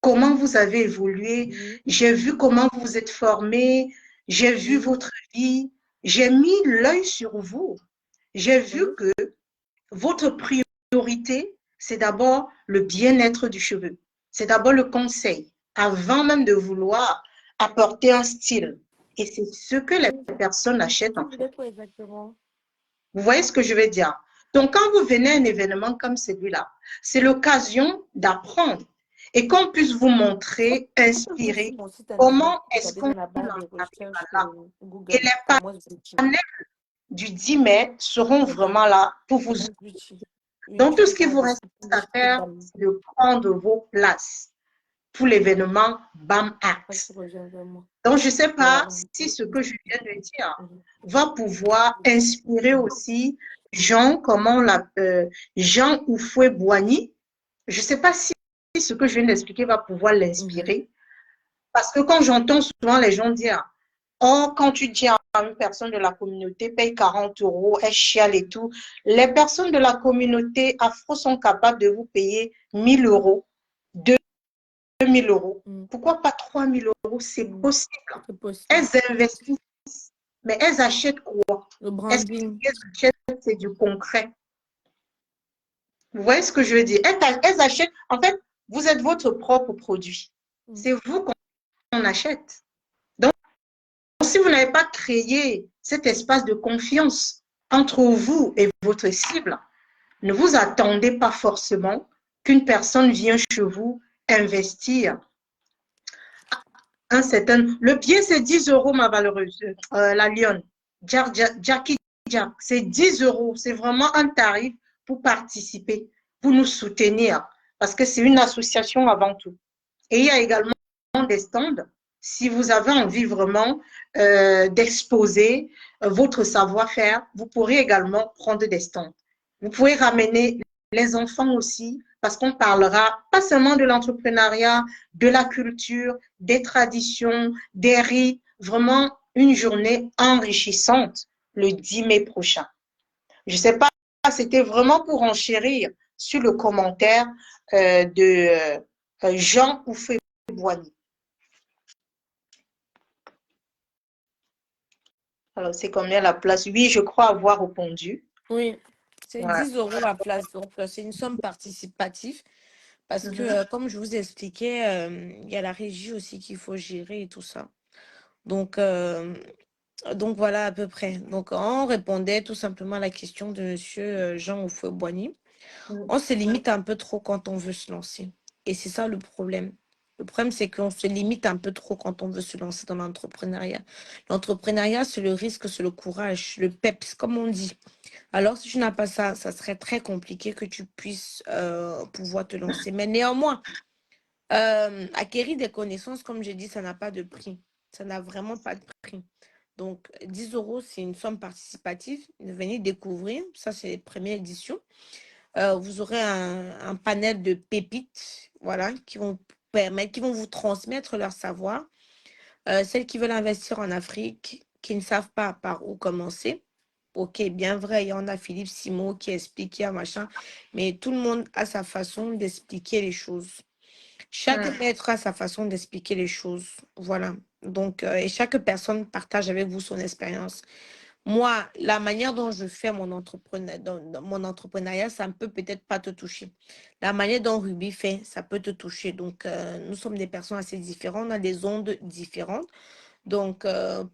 comment vous avez évolué, j'ai vu comment vous êtes formé, j'ai vu votre vie, j'ai mis l'œil sur vous. J'ai vu que votre priorité, c'est d'abord le bien-être du cheveu. C'est d'abord le conseil, avant même de vouloir apporter un style. Et c'est ce que les personnes achètent en fait. Vous voyez ce que je veux dire? Donc, quand vous venez à un événement comme celui-là, c'est l'occasion d'apprendre et qu'on puisse vous montrer, inspirer comment est-ce qu'on en arrive à là. Et les panels du 10 mai seront vraiment là pour vous. Oui, Donc, tu tout ce peux qui vous garder reste ça pour à discuter faire, dans c'est de prendre vos places pour l'événement BAM quand tu Act. reviens vers moi. Donc, je ne sais pas Voilà. si ce que je viens de dire va pouvoir inspirer aussi Jean, Jean Oufoué-Boigny. Je ne sais pas si ce que je viens d'expliquer va pouvoir l'inspirer. Parce que quand j'entends souvent les gens dire, oh, quand tu dis à une personne de la communauté, paye 40 euros, elle chiale et tout, les personnes de la communauté afro sont capables de vous payer 1000 euros, 2000 euros. Pourquoi pas 3000 euros? C'est possible. C'est possible. Elles investissent, mais elles achètent quoi? Le Est-ce que branding. ce qu'elles achètent, c'est du concret? Vous voyez ce que je veux dire? Elles achètent, en fait, vous êtes votre propre produit. C'est vous qu'on achète. Donc, si vous n'avez pas créé cet espace de confiance entre vous et votre cible, ne vous attendez pas forcément qu'une personne vienne chez vous investir un certain. Le billet, c'est 10 euros, ma valeureuse, la lionne. Jackie Jack, c'est 10 euros. C'est vraiment un tarif pour participer, pour nous soutenir, parce que c'est une association avant tout. Et il y a également des stands. Si vous avez envie vraiment d'exposer votre savoir-faire, vous pourrez également prendre des stands. Vous pouvez ramener les enfants aussi, parce qu'on parlera pas seulement de l'entrepreneuriat, de la culture, des traditions, des rites, vraiment une journée enrichissante le 10 mai prochain. Je ne sais pas, c'était vraiment pour enchérir sur le commentaire de Jean Oufé-Boigny. Alors, c'est combien la place? Oui, je crois avoir répondu. Oui, c'est Ouais. 10 euros la place. Donc, c'est une somme participative. Parce que, comme je vous expliquais, il y a la régie aussi qu'il faut gérer et tout ça. Donc voilà à peu près. Donc, on répondait tout simplement à la question de monsieur Jean Oufoué-Boigny. On se limite un peu trop quand on veut se lancer. Et c'est ça le problème. Le problème, c'est qu'on se limite un peu trop quand on veut se lancer dans l'entrepreneuriat. L'entrepreneuriat, c'est le risque, c'est le courage, le peps, comme on dit. Alors, si tu n'as pas ça, ça serait très compliqué que tu puisses pouvoir te lancer. Mais néanmoins, acquérir des connaissances, comme j'ai dit, ça n'a pas de prix. Ça n'a vraiment pas de prix. Donc, 10 euros, c'est une somme participative. Venez découvrir. Ça, c'est les premières éditions. Vous aurez un panel de pépites, voilà, qui vont permettre, qui vont vous transmettre leur savoir. Celles qui veulent investir en Afrique, qui ne savent pas par où commencer. Ok, bien vrai, il y en a Philippe Simon qui explique, qui a machin, mais tout le monde a sa façon d'expliquer les choses. Chaque maître a sa façon d'expliquer les choses. Voilà. Donc, et chaque personne partage avec vous son expérience. Moi, la manière dont je fais dans mon entrepreneuriat, ça ne peut peut-être pas te toucher. La manière dont Ruby fait, ça peut te toucher. Donc, nous sommes des personnes assez différentes, on a des ondes différentes. Donc,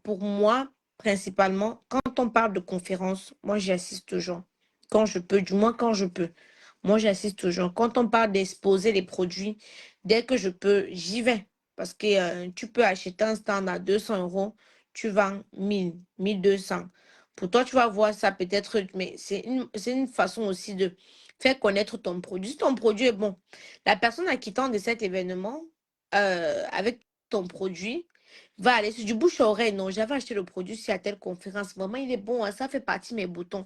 pour moi, principalement, quand on parle de conférences, moi, j'assiste toujours. Quand je peux, du moins quand je peux. Moi, j'assiste toujours. Quand on parle d'exposer les produits, dès que je peux, j'y vais. Parce que tu peux acheter un stand à 200 euros, tu vends 1000, 1200. Pour toi, tu vas voir ça peut-être, mais c'est une façon aussi de faire connaître ton produit. Si ton produit est bon, la personne à qui de cet événement, avec ton produit, va aller sur du bouche à oreille. Non, j'avais acheté le produit sur telle conférence. Vraiment, il est bon, hein, ça fait partie de mes boutons.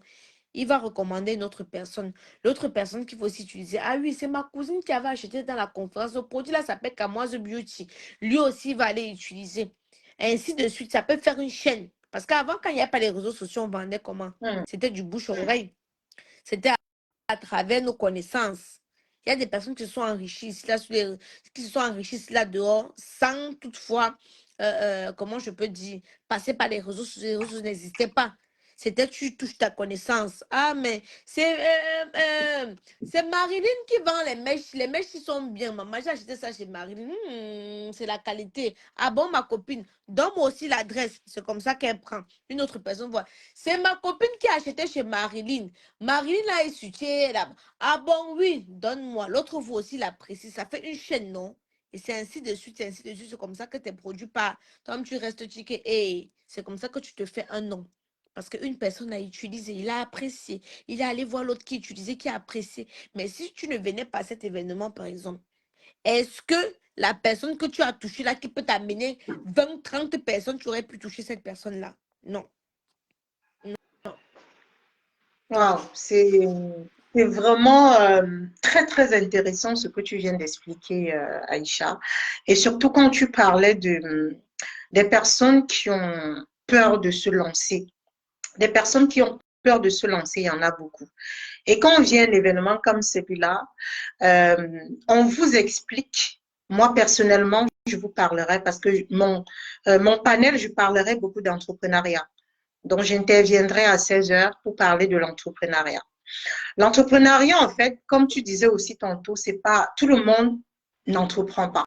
Il va recommander une autre personne. L'autre personne qu'il faut aussi utiliser. Ah oui, c'est ma cousine qui avait acheté dans la conférence. Le produit là s'appelle Kamoise Beauty. Lui aussi va aller utiliser. Ainsi de suite. Ça peut faire une chaîne. Parce qu'avant, quand il n'y a pas les réseaux sociaux, on vendait comment? C'était du bouche à oreille. C'était à travers nos connaissances. Il y a des personnes qui se sont enrichies ici, là, qui se sont enrichies ici, là dehors, sans toutefois, comment je peux dire, passer par les réseaux sociaux. Les réseaux sociaux n'existaient pas. C'était tu touches ta connaissance. Ah, mais c'est Marilyn qui vend les mèches. Les mèches, qui sont bien. Maman, j'ai acheté ça chez Marilyn. C'est la qualité. Ah bon, ma copine, donne-moi aussi l'adresse. C'est comme ça qu'elle prend. Une autre personne voit. C'est ma copine qui a acheté chez Marilyn. Marilyn a étudié là. Ah bon, oui, donne-moi. L'autre vous aussi l'apprécie. Ça fait une chaîne, non? Et c'est ainsi de suite, c'est ainsi de suite. C'est comme ça que tes produits partent. Toi, tu restes tiqué. Et c'est comme ça que tu te fais un nom. Parce qu'une personne a utilisé, il a apprécié. Il est allé voir l'autre qui utilisait, qui a apprécié. Mais si tu ne venais pas à cet événement, par exemple, est-ce que la personne que tu as touchée là, qui peut t'amener 20, 30 personnes, tu aurais pu toucher cette personne-là? Non. Non. Wow, c'est vraiment très, très intéressant ce que tu viens d'expliquer, Aïcha. Et surtout quand tu parlais des personnes qui ont peur de se lancer. Des personnes qui ont peur de se lancer, il y en a beaucoup. Et quand vient un événement comme celui-là, on vous explique. Moi, personnellement, je vous parlerai parce que mon panel, je parlerai beaucoup d'entrepreneuriat. Donc, j'interviendrai à 16 heures pour parler de l'entrepreneuriat. L'entrepreneuriat, en fait, comme tu disais aussi tantôt, c'est pas tout le monde n'entreprend pas.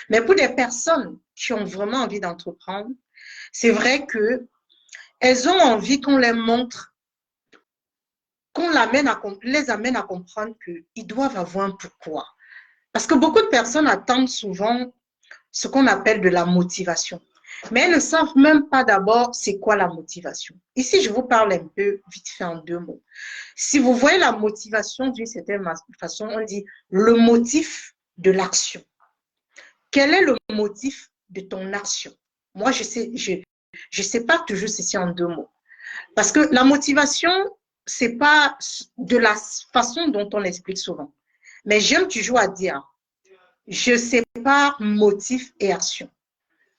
Mais pour des personnes qui ont vraiment envie d'entreprendre, c'est vrai que elles ont envie qu'on les montre, qu'on les amène à comprendre qu'ils doivent avoir un pourquoi. Parce que beaucoup de personnes attendent souvent ce qu'on appelle de la motivation. Mais elles ne savent même pas d'abord c'est quoi la motivation. Ici, je vous parle un peu vite fait en 2 mots. Si vous voyez la motivation d'une certaine façon, on dit le motif de l'action. Quel est le motif de ton action? Moi, je sais pas toujours ceci en 2 mots. Parce que la motivation, c'est pas de la façon dont on explique souvent. Mais j'aime toujours à dire, je sépare motif et action.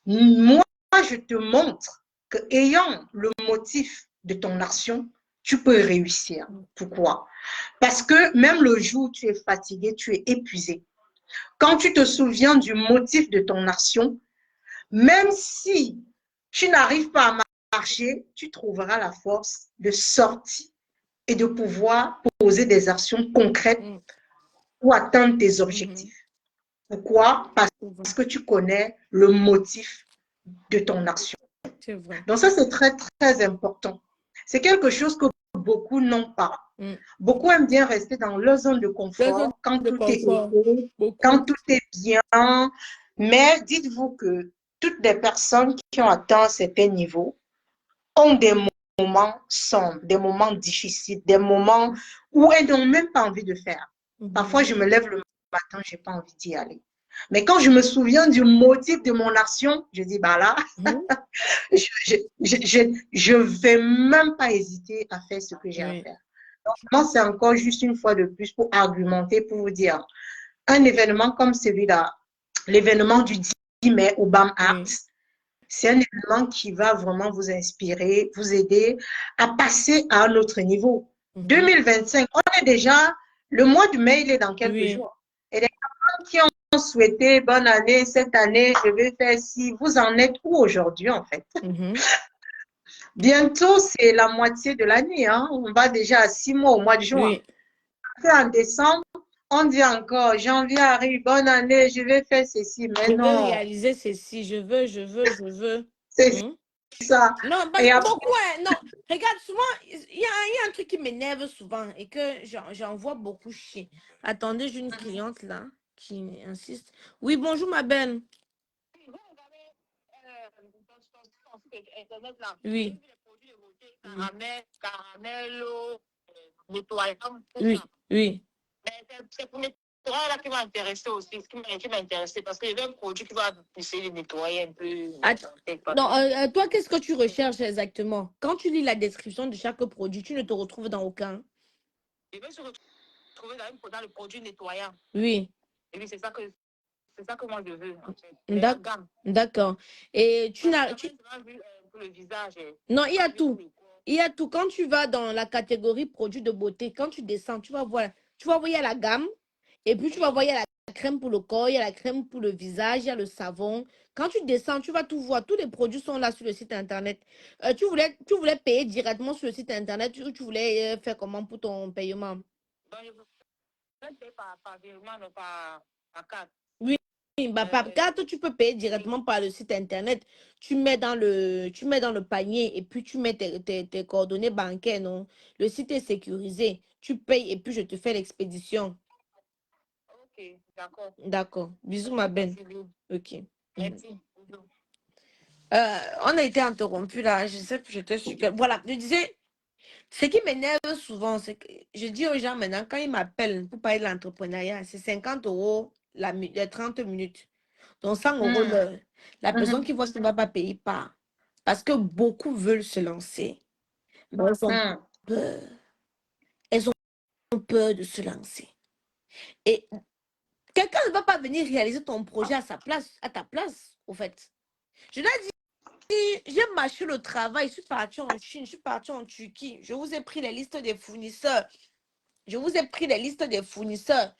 Moi, je te montre que ayant le motif de ton action, tu peux réussir. Pourquoi? Parce que même le jour où tu es fatigué, tu es épuisé. Quand tu te souviens du motif de ton action, même si tu n'arrives pas à marcher, tu trouveras la force de sortir et de pouvoir poser des actions concrètes pour atteindre tes objectifs. Pourquoi? Parce que tu connais le motif de ton action. C'est vrai. Donc ça, c'est très, très important. C'est quelque chose que beaucoup n'ont pas. Beaucoup aiment bien rester dans leur zone de confort quand tout est heureux, quand tout est bien. Mais dites-vous que toutes les personnes qui ont atteint un certain niveau ont des moments sombres, des moments difficiles, des moments où elles n'ont même pas envie de faire. Parfois, je me lève le matin, je n'ai pas envie d'y aller. Mais quand je me souviens du motif de mon action, je dis, bah là, je ne vais même pas hésiter à faire ce que j'ai à faire. Donc, moi, c'est encore juste une fois de plus pour argumenter, pour vous dire, un événement comme celui-là, l'événement du 10 mai au BAM Arts, c'est un événement qui va vraiment vous inspirer, vous aider à passer à un autre niveau. 2025, on est déjà, le mois de mai, il est dans quelques jours. Et les personnes qui ont souhaité bonne année, cette année, je vais faire ci, vous en êtes où aujourd'hui en fait? Bientôt, c'est la moitié de l'année. Hein? On va déjà à 6 mois au mois de juin. En décembre, on dit encore, janvier arrive, bonne année, je vais faire ceci. Mais je non. veux réaliser ceci, je veux. C'est ça. Non, parce que beaucoup, non. Regarde, souvent, il y a un truc qui m'énerve souvent et que j'en vois beaucoup chier. Attendez, j'ai une cliente là qui insiste. Oui, bonjour ma belle. Oui. Oui, oui. C'est pour nettoyer là qui m'a intéressé aussi, qui m'a intéressé parce qu'il y avait un produit qui va essayer de nettoyer un peu. Non, toi, qu'est-ce que tu recherches exactement? Quand tu lis la description de chaque produit, tu ne te retrouves dans aucun. Je vais se retrouver dans le produit nettoyant. Oui. Et oui, c'est ça que moi je veux. En fait. D'accord. Et tu n'as. Pour le visage. Non, il y a tout. Il y a tout. Quand tu vas dans la catégorie produits de beauté, quand tu descends, tu vas voir il y a la gamme. Et puis, tu vas voir, il y a la crème pour le corps, il y a la crème pour le visage, il y a le savon. Quand tu descends, tu vas tout voir. Tous les produits sont là sur le site internet. Tu voulais payer directement sur le site internet ou tu voulais faire comment pour ton paiement? Donc, je voulais payer par virement, non par carte. Oui. Par carte, tu peux payer directement par le site internet. Tu mets dans le panier et puis tu mets tes coordonnées bancaires, non? Le site est sécurisé. Tu payes et puis je te fais l'expédition. Ok, d'accord. D'accord. Bisous, ma belle. Ok. Merci. On a été interrompu là. Je sais que j'étais sur... Voilà, je disais, ce qui m'énerve souvent, c'est que je dis aux gens maintenant, quand ils m'appellent pour parler de l'entrepreneuriat, c'est 50 euros les 30 minutes. Donc 100 euros Hmm, l'heure. La personne mhm, qui voit ça ne va pas payer pas. Parce que beaucoup veulent se lancer. Mais elles ont hmm. peur. Elles ont peur de se lancer. Et quelqu'un ne va pas venir réaliser ton projet à sa place, à ta place, au fait. Je l'ai dit, j'ai marché le travail, je suis partie en Chine, je suis partie en Turquie. Je vous ai pris les listes des fournisseurs. Je vous ai pris les listes des fournisseurs.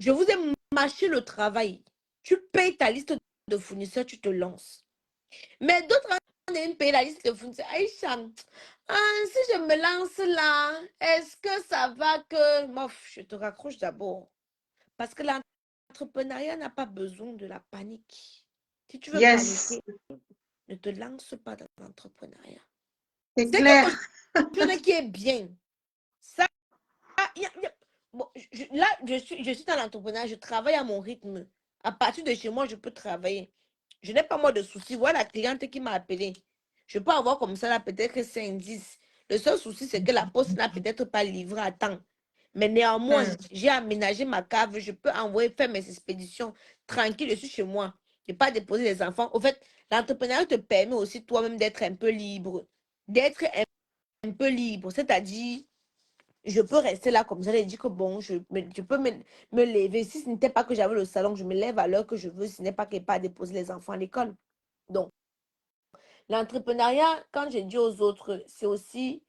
Je vous ai marché le travail. Tu payes ta liste de fournisseurs, tu te lances. Mais d'autres ont payé la liste de fournisseurs. Aïcha, si je me lance là, est-ce que ça va que... Mof, je te raccroche d'abord. Parce que l'entrepreneuriat n'a pas besoin de la panique. Si tu veux Yes, paniquer, ne te lance pas dans l'entrepreneuriat. c'est C'est quelque clair. chose qui est bien. Ça, bon, là, je suis dans l'entrepreneuriat, je travaille à mon rythme. À partir de chez moi, je peux travailler. Je n'ai pas moi de soucis. Voilà la cliente qui m'a appelé. Je peux avoir comme ça là peut-être 5, 10. Le seul souci, c'est que la poste n'a peut-être pas livré à temps. Mais néanmoins, Hmm, j'ai aménagé ma cave. Je peux envoyer faire mes expéditions tranquille. Je suis chez moi. Je n'ai pas déposé les enfants. Au fait, l'entrepreneuriat te permet aussi toi-même d'être un peu libre. D'être un peu libre. C'est-à-dire, je peux rester là comme ça et dire que bon, je peux me lever. Si ce n'était pas que j'avais le salon, je me lève à l'heure que je veux. Ce n'est pas qu'il n'y ait pas à déposer les enfants à l'école. Donc, l'entrepreneuriat, quand je dis aux autres, c'est aussi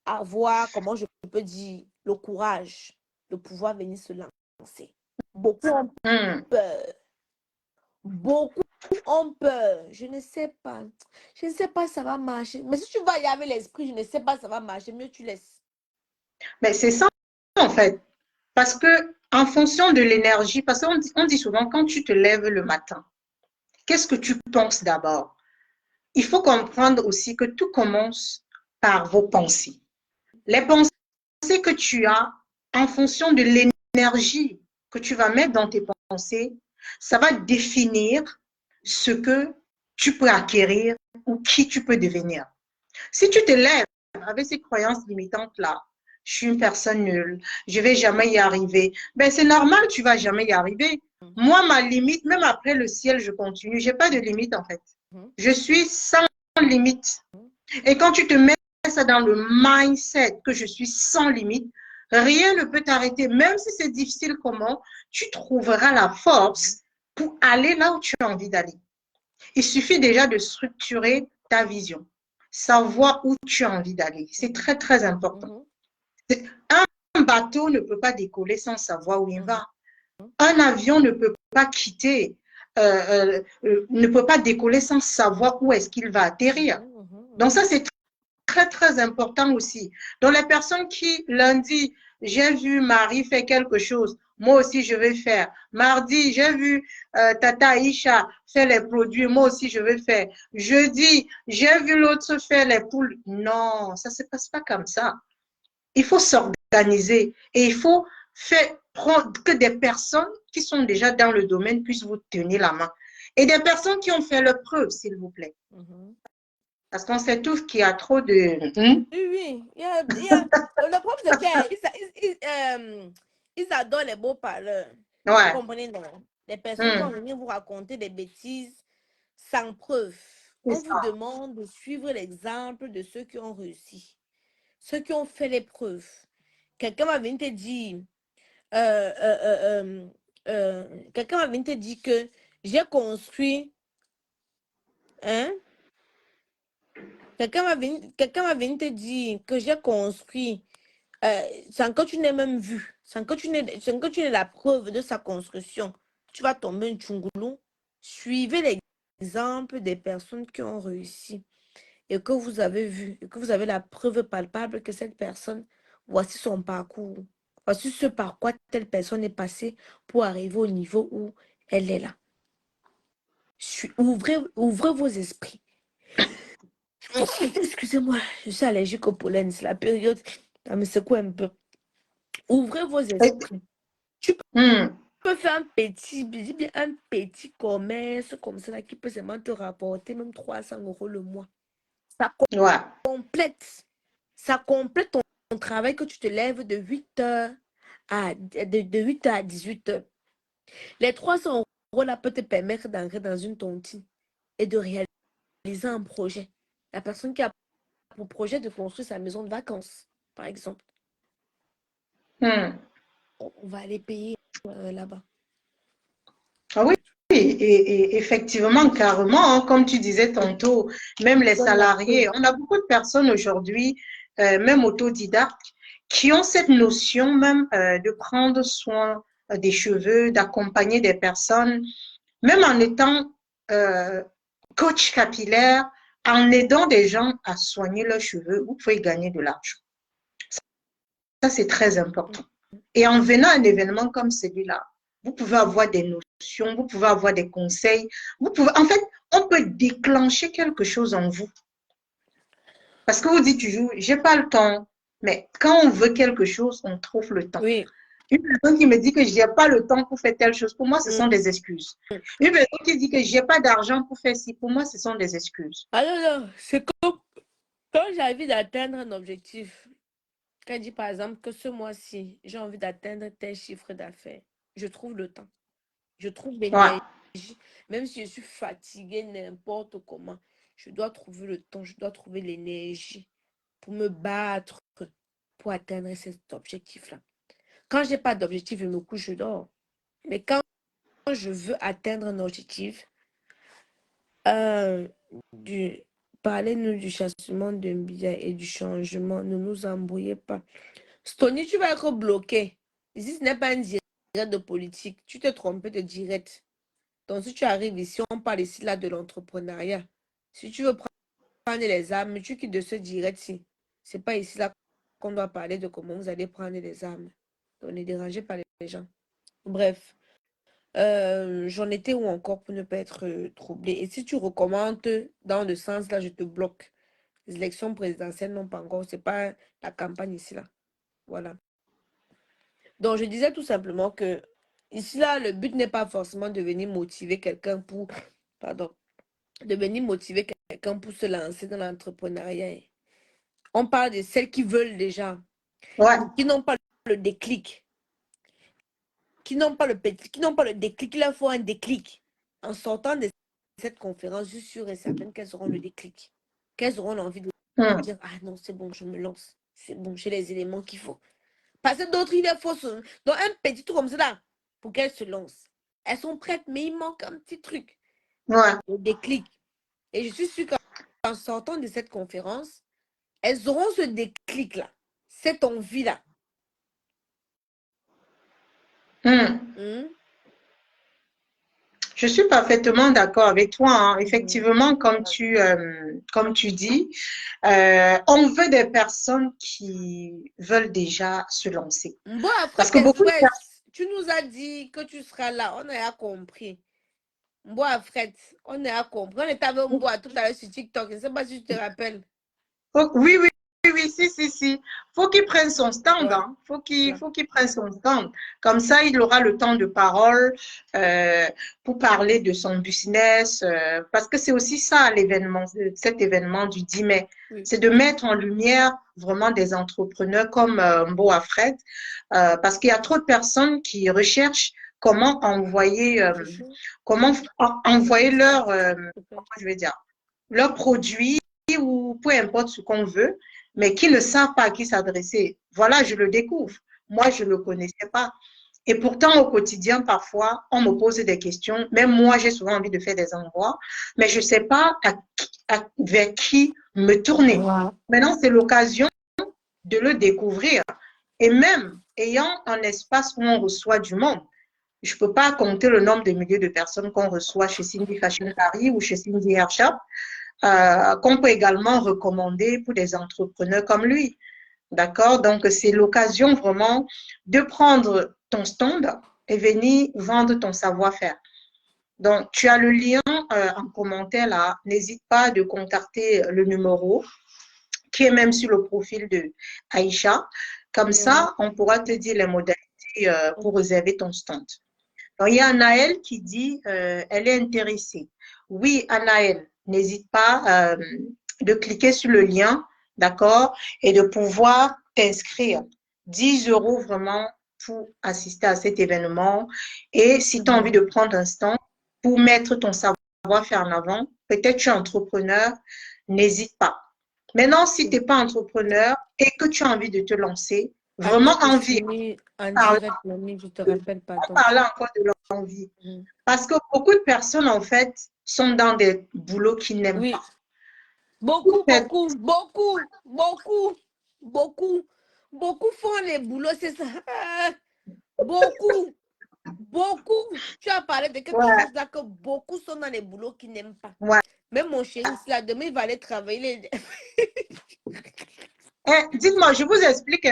avoir, comment je peux dire, le courage de pouvoir venir se lancer. Beaucoup ont hmm. peur. Beaucoup ont peur. Je ne sais pas. Je ne sais pas si ça va marcher. Mais si tu vas y aller avec l'esprit, je ne sais pas si ça va marcher. Mieux tu laisses. Mais c'est ça, en fait. Parce que, en fonction de l'énergie, parce on dit souvent, quand tu te lèves le matin, qu'est-ce que tu penses d'abord? Il faut comprendre aussi que tout commence par vos pensées. Les pensées que tu as, en fonction de l'énergie que tu vas mettre dans tes pensées, ça va définir ce que tu peux acquérir ou qui tu peux devenir. Si tu te lèves avec ces croyances limitantes-là, je suis une personne nulle, je ne vais jamais y arriver, ben c'est normal, tu ne vas jamais y arriver. Mhm, Moi, ma limite, même après le ciel, je continue. Je n'ai pas de limite en fait. mhm, Je suis sans limite. mhm, Et quand tu te mets ça dans le mindset que je suis sans limite, rien ne peut t'arrêter. Même si c'est difficile comment, tu trouveras la mhm, force pour aller là où tu as envie d'aller. Il suffit déjà de structurer ta vision, savoir où tu as envie d'aller. C'est mhm, très, très important. mhm, Un bateau ne peut pas décoller sans savoir où il mhm, va. Un avion ne peut pas quitter, ne peut pas décoller sans savoir où est-ce qu'il va atterrir. mhm, Donc mhm, ça, c'est très, très important aussi. Donc les personnes qui, lundi, j'ai vu Marie faire quelque chose, moi aussi je vais faire. Mardi, j'ai vu Tata Aïcha faire les produits, moi aussi je vais faire. Jeudi, j'ai vu l'autre faire les poules. Non, ça ne se passe pas comme ça. Il faut s'organiser et il faut faire prendre que des personnes qui sont déjà dans le domaine puissent vous tenir la main. Et des personnes qui ont fait leur preuve, s'il vous plaît. mhm. Parce qu'on sait tous qu'il y a trop de... Oui, oui. Le problème, c'est qu'ils adorent les beaux parleurs. Vous Ouais. comprenez, non? Les personnes vont Hmm. venir vous raconter des bêtises sans preuve. C'est On vous ça. demande de suivre l'exemple de ceux qui ont réussi, ceux qui ont fait les preuves. Quelqu'un va venir te dire, euh, euh, euh, quelqu'un va venir te dire que j'ai construit, hein? Quelqu'un va venir te dire que j'ai construit sans que tu n'aies même vu, sans que tu n'aies la preuve de sa construction, tu vas tomber un tchungoulou. Suivez l'exemple des personnes qui ont réussi et que vous avez vu, et que vous avez la preuve palpable que cette personne, voici son parcours, voici ce par quoi telle personne est passée pour arriver au niveau où elle est là. Ouvrez vos esprits. Excusez-moi, je suis allergique au pollen, c'est la période, ça me secoue un peu. Ouvrez vos Et- esprits. Tu hmm. peux faire un petit commerce comme ça là, qui peut seulement te rapporter même 300 € le mois. Ça Ouais. complète. Ça complète ton travail que tu te lèves de 8h de 8h à 18h. Les 300 € là peuvent te permettre d'entrer dans une tontine et de réaliser un projet. La personne qui a pour projet de construire sa maison de vacances, par exemple, Hmm. on va aller payer là-bas. Ah oui, et effectivement, carrément, hein, comme tu disais tantôt, même les salariés, on a beaucoup de personnes aujourd'hui, même autodidactes, qui ont cette notion même de prendre soin des cheveux, d'accompagner des personnes, même en étant coach capillaire, en aidant des gens à soigner leurs cheveux, vous pouvez gagner de l'argent. Ça, c'est très important. Et en venant à un événement comme celui-là, vous pouvez avoir des notions, vous pouvez avoir des conseils. Vous pouvez, en fait, on peut déclencher quelque chose en vous. Parce que vous dites toujours, j'ai pas le temps. Mais quand on veut quelque chose, on trouve le temps. Oui. Une personne qui me dit que j'ai pas le temps pour faire telle chose, pour moi, ce sont des excuses. Une personne qui dit que j'ai pas d'argent pour faire ci, pour moi, ce sont des excuses. Alors, non, c'est comme quand j'ai envie d'atteindre un objectif. Quand je dis par exemple que ce mois-ci, j'ai envie d'atteindre tel chiffre d'affaires, je trouve le temps. Je trouve Ouais. l'énergie. Même si je suis fatiguée n'importe comment, je dois trouver le temps, je dois trouver l'énergie pour me battre pour atteindre cet objectif-là. Quand je n'ai pas d'objectif, je me couche, je dors. Mais quand je veux atteindre un objectif, euh, du, parlez-nous du chassement d'un billet et du changement. Ne nous embrouillez pas. Stony, tu vas être bloqué. Ici, ce n'est pas un direct de politique. Tu t'es trompé de direct. Donc, si tu arrives ici, on parle ici là de l'entrepreneuriat. Si tu veux prendre les armes, tu quittes de ce direct-ci. Ce n'est pas ici là qu'on doit parler de comment vous allez prendre les armes. On est dérangé par les gens. Bref, j'en étais où encore pour ne pas être troublé. Et si tu recommandes dans le sens là, je te bloque. Les élections présidentielles n'ont pas encore, c'est pas la campagne ici là. Voilà. Donc, je disais tout simplement que ici là, le but n'est pas forcément de venir motiver quelqu'un pour, pardon, de venir motiver quelqu'un pour se lancer dans l'entrepreneuriat. On parle de celles qui veulent déjà, Ouais. qui n'ont pas le déclic, qui n'ont pas le petit, qui n'ont pas le déclic. Il leur faut un déclic. En sortant de cette conférence, je suis sûre et certaine qu'elles auront le déclic, qu'elles auront l'envie de Hmm. dire, ah non, c'est bon, je me lance. C'est bon, j'ai les éléments qu'il faut. Parce que d'autres, il leur faut donc un petit truc comme ça là, pour qu'elles se lancent. Elles sont prêtes, mais il manque un petit truc, Ouais. le déclic. Et je suis sûre qu'en sortant de cette conférence, elles auront ce déclic-là, cette envie-là. Hmm. Je suis parfaitement d'accord avec toi, hein. Effectivement, comme tu dis, on veut des personnes qui veulent déjà se lancer. Bon, Parce Fred que beaucoup de personnes... Express, tu nous as dit que tu seras là, on a compris. Bon, Fred, on a compris. On était avec Mboa tout à l'heure sur TikTok, je ne sais pas si tu te rappelles. Oui, oui, oui, si. Faut qu'il prenne son stand, Voilà. hein. Faut qu'il prenne son stand. Comme ça, il aura le temps de parole pour parler de son business. Parce que c'est aussi ça l'événement, cet événement du 10 mai. Oui. C'est de mettre en lumière vraiment des entrepreneurs comme Mboa Fred. Parce qu'il y a trop de personnes qui recherchent comment envoyer leur, comment je vais dire, leurs produits ou peu importe ce qu'on veut, mais qui ne savent pas à qui s'adresser. Voilà, je le découvre. Moi, je ne le connaissais pas. Et pourtant, au quotidien, parfois, on me pose des questions. Même moi, j'ai souvent envie de faire des envois, mais je ne sais pas vers qui me tourner. Wow. Maintenant, c'est l'occasion de le découvrir. Et même ayant un espace où on reçoit du monde, je ne peux pas compter le nombre de milliers de personnes qu'on reçoit chez Cindy Fashion Paris ou chez Cindy Hair Shop, qu'on peut également recommander pour des entrepreneurs comme lui. D'accord? Donc, c'est l'occasion vraiment de prendre ton stand et venir vendre ton savoir-faire. Donc, tu as le lien en commentaire là. N'hésite pas de contacter le numéro qui est même sur le profil de Aïcha. Comme ça, on pourra te dire les modalités pour réserver ton stand. Alors, il y a Anaël qui dit, elle est intéressée. Oui, Anaël, n'hésite pas de cliquer sur le lien, d'accord, et de pouvoir t'inscrire. 10 € vraiment pour assister à cet événement. Et si tu as envie de prendre un stand pour mettre ton savoir-faire en avant, peut-être tu es entrepreneur, n'hésite pas. Maintenant, si tu n'es pas entrepreneur et que tu as envie de te lancer, vraiment Attends, je envie, finis en parle, direct, mamie, je te rappelle, on pardon. parle encore de l'envie. Mhm. Parce que beaucoup de personnes, en fait, sont dans des boulots qu'ils n'aiment Oui, pas. beaucoup, beaucoup, beaucoup, beaucoup, beaucoup, beaucoup font les boulots, c'est ça. Beaucoup, beaucoup. Tu as parlé de quelque Ouais, chose là que beaucoup sont dans les boulots qu'ils n'aiment pas. ouais. Même mon chéri, là, demain, il va aller travailler. Dites-moi, je vous explique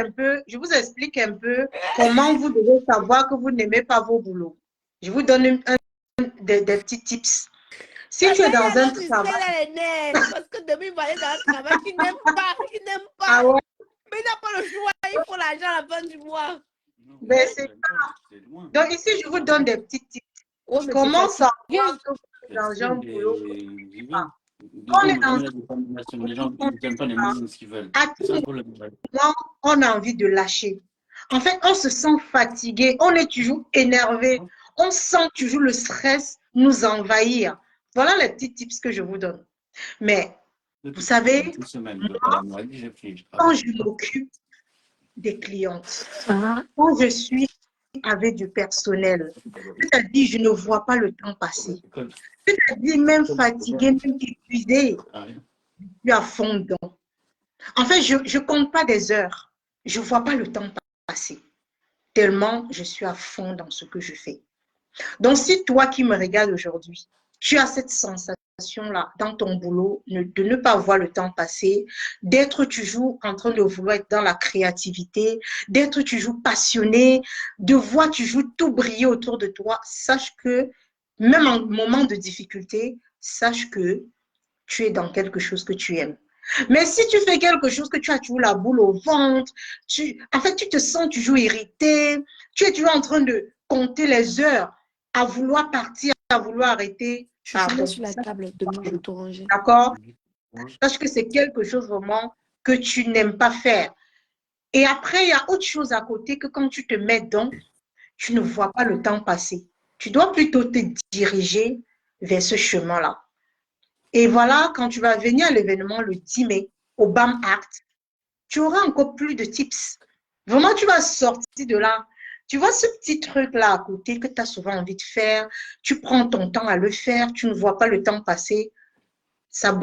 un peu comment vous devez savoir que vous n'aimez pas vos boulots. Je vous donne des petits tips. Si tu es Papa, dans un alors, tu serais travail, là les nerfs. Parce que demain, il va aller dans un travail qu'il n'aime pas. Il n'aime ah pas. ouais, Mais il n'a pas le choix. Il faut l'argent à la fin du mois. ben c'est ça. Donc ici, je vous donne des petits tips. Oh, mais c'est Comment savoir fatigué. que vous êtes dans un boulot que vous n'aimez pas? Quand on Les est dans un gens, boulot ils n'aiment pas les moyens, ce qu'ils veulent. à C'est tout ça le problème. moment, on a envie de lâcher. En fait, on se sent fatigué, on est toujours énervé, on sent toujours le stress nous envahir. Voilà les petits tips que je vous donne. Mais vous savez, Une semaine, moi, j'ai pris, je quand travaille. je m'occupe des clientes, quand je suis avec du personnel, c'est-à-dire je ne vois pas le temps passer. C'est-à-dire même fatigué, même épuisé, je suis à fond dedans. En fait, je ne compte pas des heures. Je ne vois pas le temps passer. Tellement je suis à fond dans ce que je fais. Donc, si toi qui me regardes aujourd'hui, tu as cette sensation-là dans ton boulot, de ne pas voir le temps passer, d'être toujours en train de vouloir être dans la créativité, d'être toujours passionné, de voir toujours tout briller autour de toi, sache que même en moment de difficulté, sache que tu es dans quelque chose que tu aimes. Mais si tu fais quelque chose que tu as toujours la boule au ventre, en fait, tu te sens toujours irrité, tu es toujours en train de compter les heures à vouloir partir, à vouloir arrêter. Je suis Pardon. sur la table. Demain, je vais tout ranger. D'accord? Sache que c'est quelque chose vraiment que tu n'aimes pas faire. Et après, il y a autre chose à côté que quand tu te mets dedans, tu ne vois pas le temps passer. Tu dois plutôt te diriger vers ce chemin-là. Et voilà, quand tu vas venir à l'événement le 10 mai, au BAM Act, tu auras encore plus de tips. Vraiment, tu vas sortir de là. Tu vois ce petit truc-là à côté que tu as souvent envie de faire, tu prends ton temps à le faire, tu ne vois pas le temps passer, ça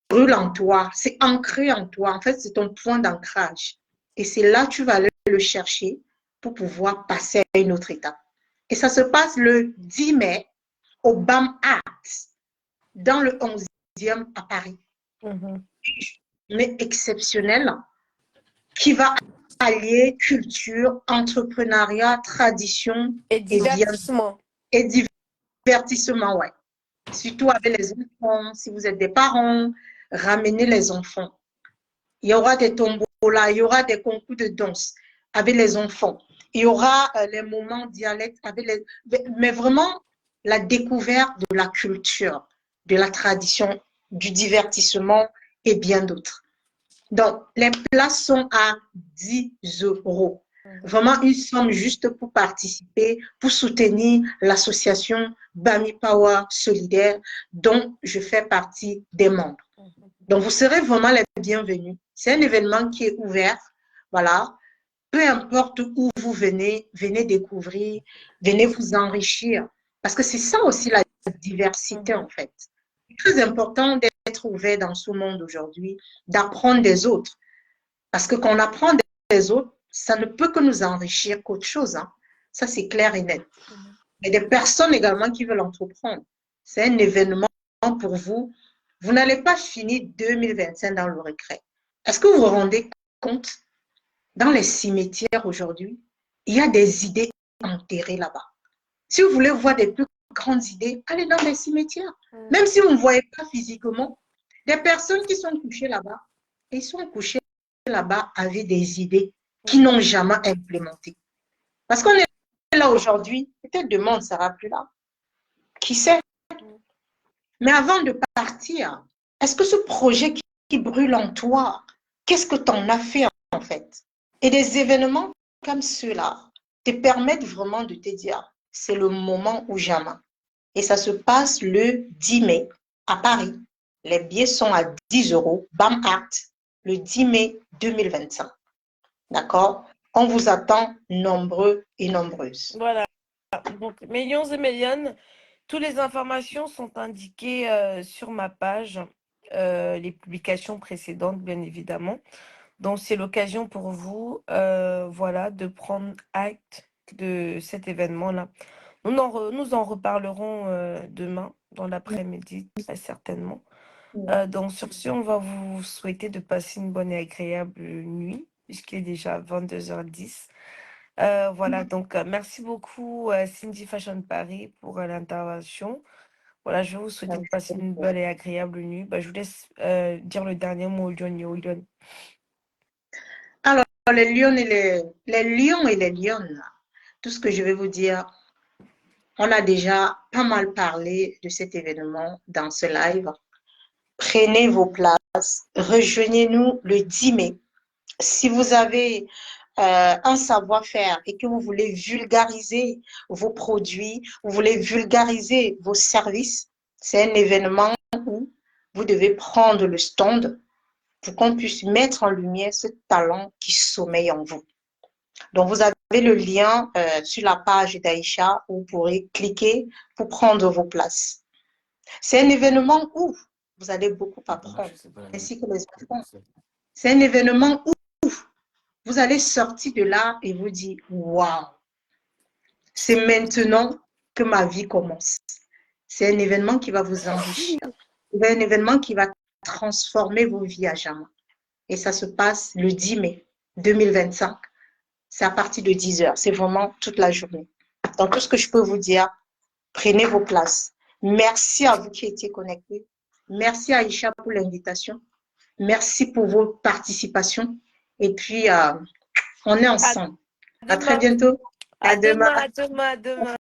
brûle en toi, c'est ancré en toi. En fait, c'est ton point d'ancrage. Et c'est là que tu vas aller le chercher pour pouvoir passer à une autre étape. Et ça se passe le 10 mai au BAM Act, dans le 11e à Paris. Mais exceptionnel qui va allier culture, entrepreneuriat, tradition Et divertissement. Et divertissement, ouais. Surtout avec les enfants, si vous êtes des parents, ramenez les enfants. Il y aura des tombolas, il y aura des concours de danse avec les enfants. Il y aura les moments dialectes avec les... Mais vraiment, la découverte de la culture, de la tradition, du divertissement et bien d'autres. Donc, les places sont à 10 €. Vraiment une somme juste pour participer, pour soutenir l'association Bami Power Solidaire dont je fais partie des membres. Donc, vous serez vraiment les bienvenus. C'est un événement qui est ouvert. Voilà. Peu importe où vous venez, venez découvrir, venez vous enrichir. Parce que c'est ça aussi la diversité, en fait. C'est très important d'être ouvert dans ce monde aujourd'hui, d'apprendre des autres. Parce que quand on apprend des autres, ça ne peut que nous enrichir qu'autre chose. Hein. Ça, c'est clair et net. Et des personnes également qui veulent entreprendre. C'est un événement pour vous. Vous n'allez pas finir 2025 dans le regret. Est-ce que vous vous rendez compte, dans les cimetières aujourd'hui, il y a des idées enterrées là-bas. Si vous voulez voir des plus grandes idées, allez dans les cimetières. Même si vous ne voyez pas physiquement, des personnes qui sont couchées là-bas, ils sont couchés là-bas avec des idées qu'ils n'ont jamais implémentées. Parce qu'on est là aujourd'hui, peut-être demain, on ne sera plus là. Qui sait? Mais avant de partir, est-ce que ce projet qui brûle en toi, qu'est-ce que tu en as fait en fait? Et des événements comme ceux-là te permettent vraiment de te dire, c'est le moment ou jamais. Et ça se passe le 10 mai à Paris. Les billets sont à 10 €, BAM Act, le 10 mai 2025. D'accord? On vous attend nombreux et nombreuses. Voilà. Donc, millions et millions. Toutes les informations sont indiquées sur ma page, les publications précédentes, bien évidemment. Donc, c'est l'occasion pour vous, voilà, de prendre acte de cet événement-là. Nous en reparlerons demain, dans l'après-midi, très certainement. Donc, sur ce, on va vous souhaiter de passer une bonne et agréable nuit, puisqu'il est déjà 22h10. Voilà, donc merci beaucoup Cindy Fashion Paris pour l'intervention. Voilà, je vais vous souhaiter de passer une bonne et agréable nuit. Bah, je vous laisse dire le dernier mot, Lyon. Alors, les lions et les lionnes, tout ce que je vais vous dire, on a déjà pas mal parlé de cet événement dans ce live. Prenez vos places, rejoignez-nous le 10 mai. Si vous avez un savoir-faire et que vous voulez vulgariser vos produits, vous voulez vulgariser vos services, c'est un événement où vous devez prendre le stand pour qu'on puisse mettre en lumière ce talent qui sommeille en vous. Donc, vous avez le lien sur la page d'Aïcha où vous pourrez cliquer pour prendre vos places. C'est un événement où vous allez beaucoup apprendre, ainsi que les enfants. C'est un événement où vous allez sortir de là et vous dire, waouh, c'est maintenant que ma vie commence. C'est un événement qui va vous enrichir. C'est un événement qui va transformer vos vies à jamais. Et ça se passe le 10 mai 2025. C'est à partir de 10 heures. C'est vraiment toute la journée. Donc, tout ce que je peux vous dire, prenez vos places. Merci à vous qui étiez connectés. Merci à Aïcha pour l'invitation. Merci pour vos participations. Et puis, on est ensemble. À très bientôt. À demain. À demain.